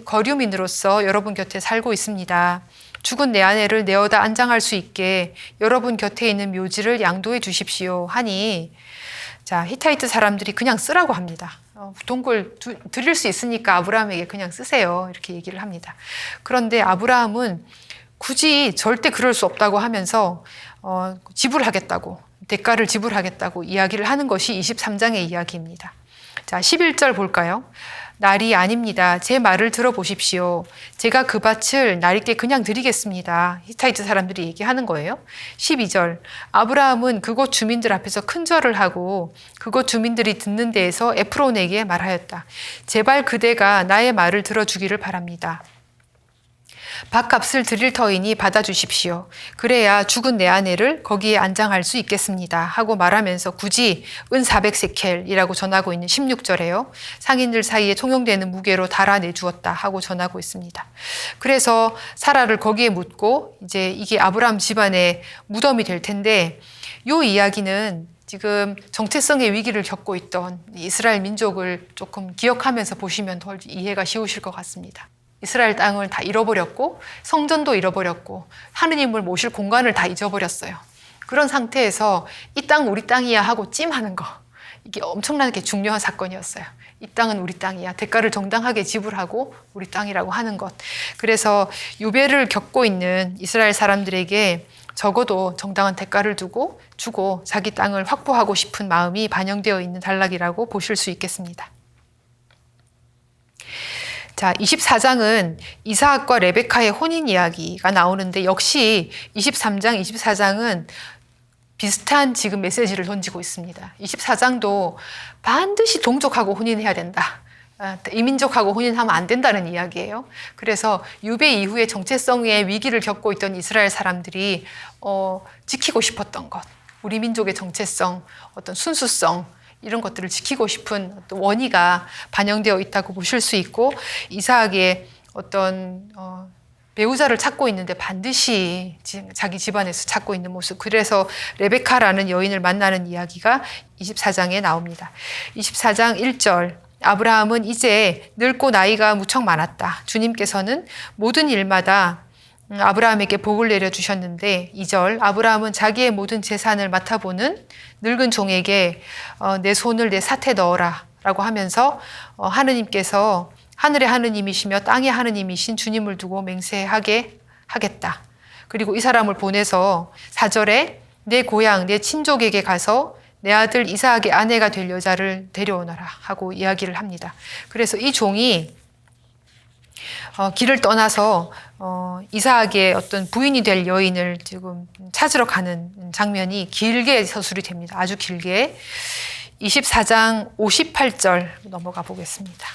거류민으로서 여러분 곁에 살고 있습니다. 죽은 내 아내를 내어다 안장할 수 있게 여러분 곁에 있는 묘지를 양도해 주십시오 하니, 자, 히타이트 사람들이 그냥 쓰라고 합니다. 동굴 드릴 수 있으니까 아브라함에게 그냥 쓰세요. 이렇게 얘기를 합니다. 그런데 아브라함은 굳이 절대 그럴 수 없다고 하면서 지불하겠다고, 대가를 지불하겠다고 이야기를 하는 것이 23장의 이야기입니다. 자, 11절 볼까요? 날이 아닙니다. 제 말을 들어보십시오. 제가 그 밭을 나리께 그냥 드리겠습니다. 히타이트 사람들이 얘기하는 거예요. 12절, 아브라함은 그곳 주민들 앞에서 큰 절을 하고 그곳 주민들이 듣는 데에서 에프론에게 말하였다. 제발 그대가 나의 말을 들어주기를 바랍니다. 밭값을 드릴 터이니 받아주십시오. 그래야 죽은 내 아내를 거기에 안장할 수 있겠습니다. 하고 말하면서 굳이 은 400세켈이라고 전하고 있는 16절에요. 상인들 사이에 통용되는 무게로 달아내 주었다 하고 전하고 있습니다. 그래서 사라를 거기에 묻고 이제 이게 아브라함 집안의 무덤이 될 텐데, 이 이야기는 지금 정체성의 위기를 겪고 있던 이스라엘 민족을 조금 기억하면서 보시면 더 이해가 쉬우실 것 같습니다. 이스라엘 땅을 다 잃어버렸고 성전도 잃어버렸고 하느님을 모실 공간을 다 잊어버렸어요. 그런 상태에서 이 땅 우리 땅이야 하고 찜하는 거, 이게 엄청나게 중요한 사건이었어요. 이 땅은 우리 땅이야, 대가를 정당하게 지불하고 우리 땅이라고 하는 것. 그래서 유배를 겪고 있는 이스라엘 사람들에게 적어도 정당한 대가를 주고 자기 땅을 확보하고 싶은 마음이 반영되어 있는 단락이라고 보실 수 있겠습니다. 자, 24장은 이삭과 레베카의 혼인 이야기가 나오는데, 역시 23장, 24장은 비슷한 지금 메시지를 던지고 있습니다. 24장도 반드시 동족하고 혼인해야 된다. 이민족하고 혼인하면 안 된다는 이야기예요. 그래서 유배 이후에 정체성의 위기를 겪고 있던 이스라엘 사람들이 지키고 싶었던 것, 우리 민족의 정체성, 어떤 순수성 이런 것들을 지키고 싶은 어떤 원의가 반영되어 있다고 보실 수 있고, 이삭의 어떤 배우자를 찾고 있는데 반드시 자기 집안에서 찾고 있는 모습, 그래서 레베카라는 여인을 만나는 이야기가 24장에 나옵니다. 24장 1절, 아브라함은 이제 늙고 나이가 무척 많았다. 주님께서는 모든 일마다 아브라함에게 복을 내려주셨는데, 2절, 아브라함은 자기의 모든 재산을 맡아보는 늙은 종에게 내 손을 내 삿에 넣어라 라고 하면서 하느님께서 하늘의 하느님이시며 땅의 하느님이신 주님을 두고 맹세하게 하겠다. 그리고 이 사람을 보내서 4절에 내 고향, 내 친족에게 가서 내 아들 이삭의 아내가 될 여자를 데려오너라 하고 이야기를 합니다. 그래서 이 종이 길을 떠나서 이삭의 어떤 부인이 될 여인을 지금 찾으러 가는 장면이 길게 서술이 됩니다. 아주 길게. 24장 58절 넘어가 보겠습니다.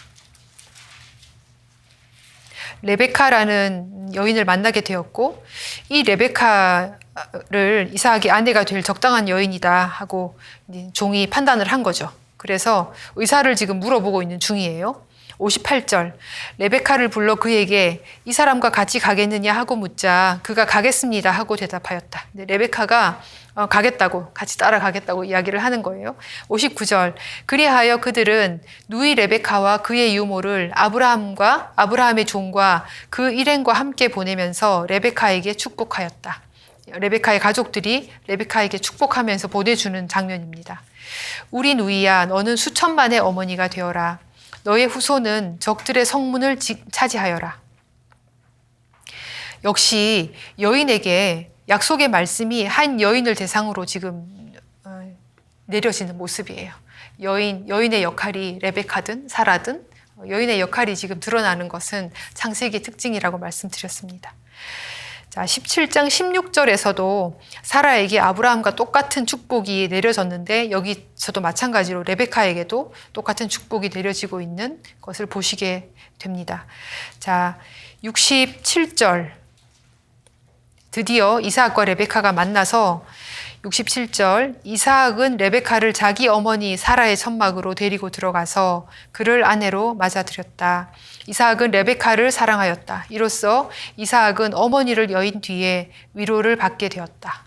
레베카라는 여인을 만나게 되었고, 이 레베카를 이삭의 아내가 될 적당한 여인이다 하고 종이 판단을 한 거죠. 그래서 의사를 지금 물어보고 있는 중이에요. 58절, 레베카를 불러 그에게 이 사람과 같이 가겠느냐 하고 묻자 그가 가겠습니다 하고 대답하였다. 레베카가 가겠다고, 같이 따라가겠다고 이야기를 하는 거예요. 59절, 그리하여 그들은 누이 레베카와 그의 유모를 아브라함과 아브라함의 종과 그 일행과 함께 보내면서 레베카에게 축복하였다. 레베카의 가족들이 레베카에게 축복하면서 보내주는 장면입니다. 우리 누이야, 너는 수천만의 어머니가 되어라. 너의 후손은 적들의 성문을 차지하여라. 역시 여인에게 약속의 말씀이 한 여인을 대상으로 지금 내려지는 모습이에요. 여인의 역할이 레베카든 사라든 여인의 역할이 지금 드러나는 것은 창세기의 특징이라고 말씀드렸습니다. 자, 17장 16절에서도 사라에게 아브라함과 똑같은 축복이 내려졌는데, 여기서도 마찬가지로 레베카에게도 똑같은 축복이 내려지고 있는 것을 보시게 됩니다. 자, 67절, 드디어 이삭과 레베카가 만나서 67절, 이삭은 레베카를 자기 어머니 사라의 천막으로 데리고 들어가서 그를 아내로 맞아들였다. 이삭은 레베카를 사랑하였다. 이로써 이삭은 어머니를 여인 뒤에 위로를 받게 되었다.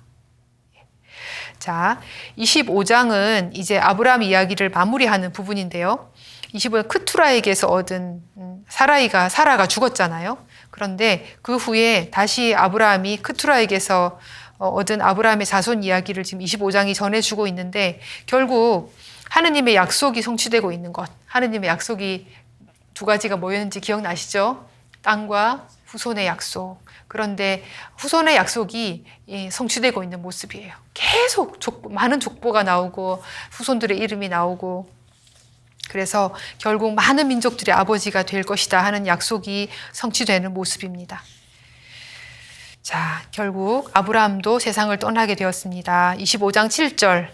자, 25장은 이제 아브라함 이야기를 마무리하는 부분인데요. 25장 크투라에게서 얻은 사라가 죽었잖아요. 그런데 그 후에 다시 아브라함이 크투라에게서 얻은 아브라함의 자손 이야기를 지금 25장이 전해주고 있는데, 결국 하느님의 약속이 성취되고 있는 것, 하느님의 약속이 두 가지가 뭐였는지 기억나시죠? 땅과 후손의 약속. 그런데 후손의 약속이 성취되고 있는 모습이에요. 계속 많은 족보가 나오고 후손들의 이름이 나오고, 그래서 결국 많은 민족들의 아버지가 될 것이다 하는 약속이 성취되는 모습입니다. 자, 결국 아브라함도 세상을 떠나게 되었습니다. 25장 7절,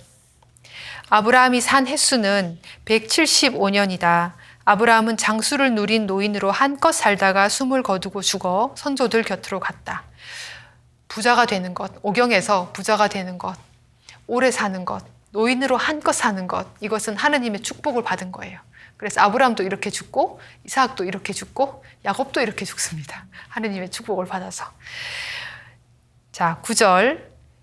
아브라함이 산 횟수는 175년이다. 아브라함은 장수를 누린 노인으로 한껏 살다가 숨을 거두고 죽어 선조들 곁으로 갔다. 부자가 되는 것, 오경에서 부자가 되는 것, 오래 사는 것, 노인으로 한껏 사는 것, 이것은 하느님의 축복을 받은 거예요. 그래서 아브라함도 이렇게 죽고 이삭도 이렇게 죽고 야곱도 이렇게 죽습니다. 하느님의 축복을 받아서. 자, 9절,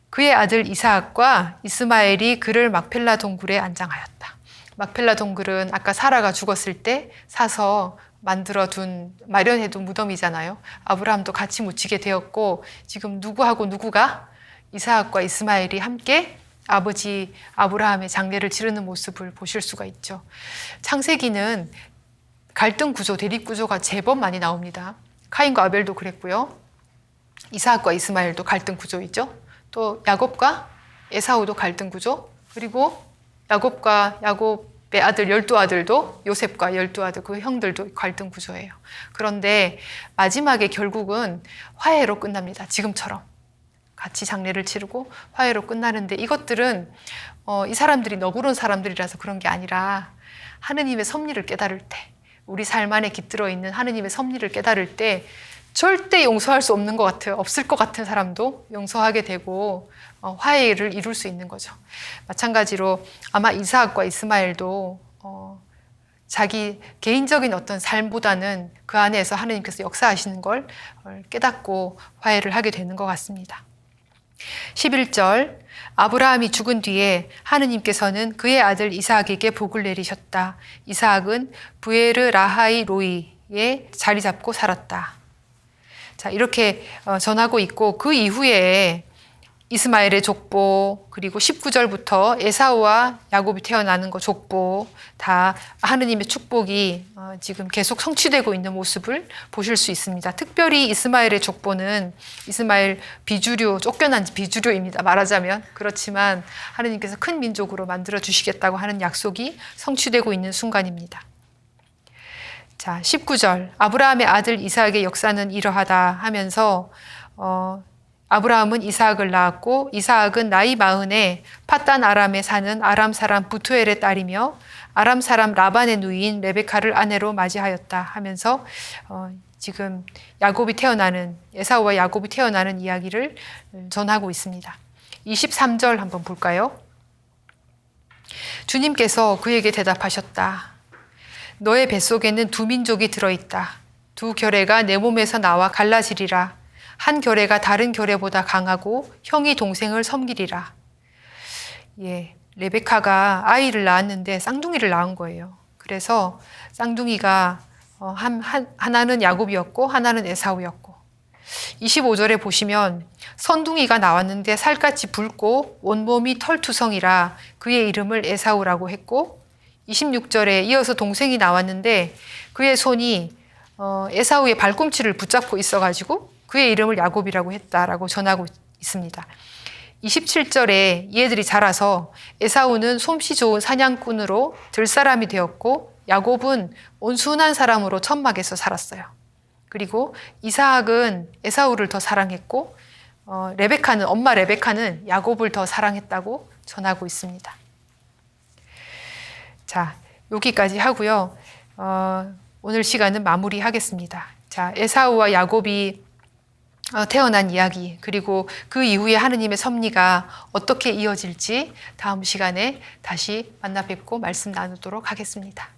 그의 아들 이삭과 이스마엘이 그를 막펠라 동굴에 안장하였다. 막펠라 동굴은 아까 사라가 죽었을 때 사서 마련해둔 무덤이잖아요. 아브라함도 같이 묻히게 되었고, 지금 누구하고 누구가 이삭과 이스마엘이 함께 아버지 아브라함의 장례를 치르는 모습을 보실 수가 있죠. 창세기는 갈등 구조, 대립 구조가 제법 많이 나옵니다. 카인과 아벨도 그랬고요. 이삭과 이스마엘도 갈등 구조이죠. 또 야곱과 에사우도 갈등 구조, 그리고 야곱의 아들 12아들도 요셉과 12아들 그 형들도 갈등 구조예요. 그런데 마지막에 결국은 화해로 끝납니다. 지금처럼 같이 장례를 치르고 화해로 끝나는데, 이것들은 이 사람들이 너그러운 사람들이라서 그런 게 아니라 하느님의 섭리를 깨달을 때, 우리 삶 안에 깃들어 있는 하느님의 섭리를 깨달을 때 절대 용서할 수 없는 것 같아요. 없을 것 같은 사람도 용서하게 되고 화해를 이룰 수 있는 거죠. 마찬가지로 아마 이삭과 이스마엘도 자기 개인적인 어떤 삶보다는 그 안에서 하느님께서 역사하시는 걸 깨닫고 화해를 하게 되는 것 같습니다. 11절, 아브라함이 죽은 뒤에 하느님께서는 그의 아들 이삭에게 복을 내리셨다. 이삭은 부에르 라하이 로이에 자리 잡고 살았다. 자, 이렇게 전하고 있고, 그 이후에 이스마엘의 족보, 그리고 19절부터 에사우와 야곱이 태어나는 거 족보, 다 하느님의 축복이 지금 계속 성취되고 있는 모습을 보실 수 있습니다. 특별히 이스마엘의 족보는 이스마엘 비주류, 쫓겨난 비주류입니다. 말하자면. 그렇지만 하느님께서 큰 민족으로 만들어 주시겠다고 하는 약속이 성취되고 있는 순간입니다. 자, 19절, 아브라함의 아들 이삭의 역사는 이러하다 하면서 아브라함은 이삭을 낳았고 이삭은 나이 40에 팟단 아람에 사는 아람 사람 부투엘의 딸이며 아람 사람 라반의 누이인 레베카를 아내로 맞이하였다 하면서 지금 야곱이 태어나는, 에사우와 야곱이 태어나는 이야기를 전하고 있습니다. 23절 한번 볼까요? 주님께서 그에게 대답하셨다. 너의 뱃속에는 두 민족이 들어있다. 두 결애가 내 몸에서 나와 갈라지리라. 한 결애가 다른 결애보다 강하고 형이 동생을 섬기리라. 예, 레베카가 아이를 낳았는데 쌍둥이를 낳은 거예요. 그래서 쌍둥이가 하나는 야곱이었고 하나는 에사우였고, 25절에 보시면 선둥이가 나왔는데 살같이 붉고 온몸이 털투성이라 그의 이름을 에사우라고 했고, 26절에 이어서 동생이 나왔는데 그의 손이 에사우의 발꿈치를 붙잡고 있어가지고 그의 이름을 야곱이라고 했다라고 전하고 있습니다. 27절에 얘들이 자라서 에사우는 솜씨 좋은 사냥꾼으로 들사람이 되었고 야곱은 온순한 사람으로 천막에서 살았어요. 그리고 이삭은 에사우를 더 사랑했고 엄마 레베카는 야곱을 더 사랑했다고 전하고 있습니다. 자, 여기까지 하고요. 오늘 시간은 마무리하겠습니다. 자, 에사우와 야곱이 태어난 이야기, 그리고 그 이후에 하느님의 섭리가 어떻게 이어질지 다음 시간에 다시 만나 뵙고 말씀 나누도록 하겠습니다.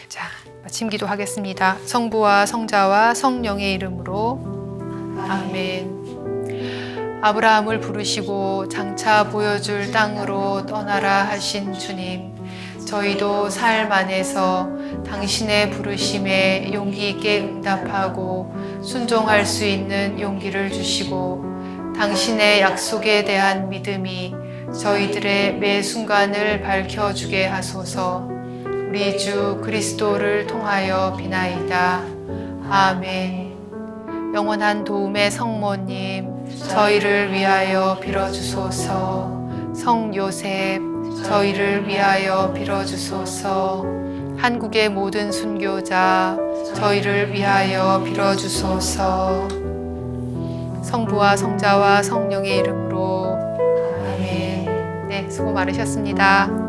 자, 마침 기도하겠습니다. 성부와 성자와 성령의 이름으로 아멘. 아브라함을 부르시고 장차 보여줄 땅으로 떠나라 하신 주님, 저희도 삶 안에서 당신의 부르심에 용기 있게 응답하고 순종할 수 있는 용기를 주시고 당신의 약속에 대한 믿음이 저희들의 매 순간을 밝혀주게 하소서. 우리 주 그리스도를 통하여 비나이다. 아멘. 영원한 도움의 성모님, 저희를 위하여 빌어주소서. 성 요셉, 저희를 위하여 빌어주소서. 한국의 모든 순교자, 저희를 위하여 빌어주소서. 성부와 성자와 성령의 이름으로 아멘. 네, 수고 많으셨습니다.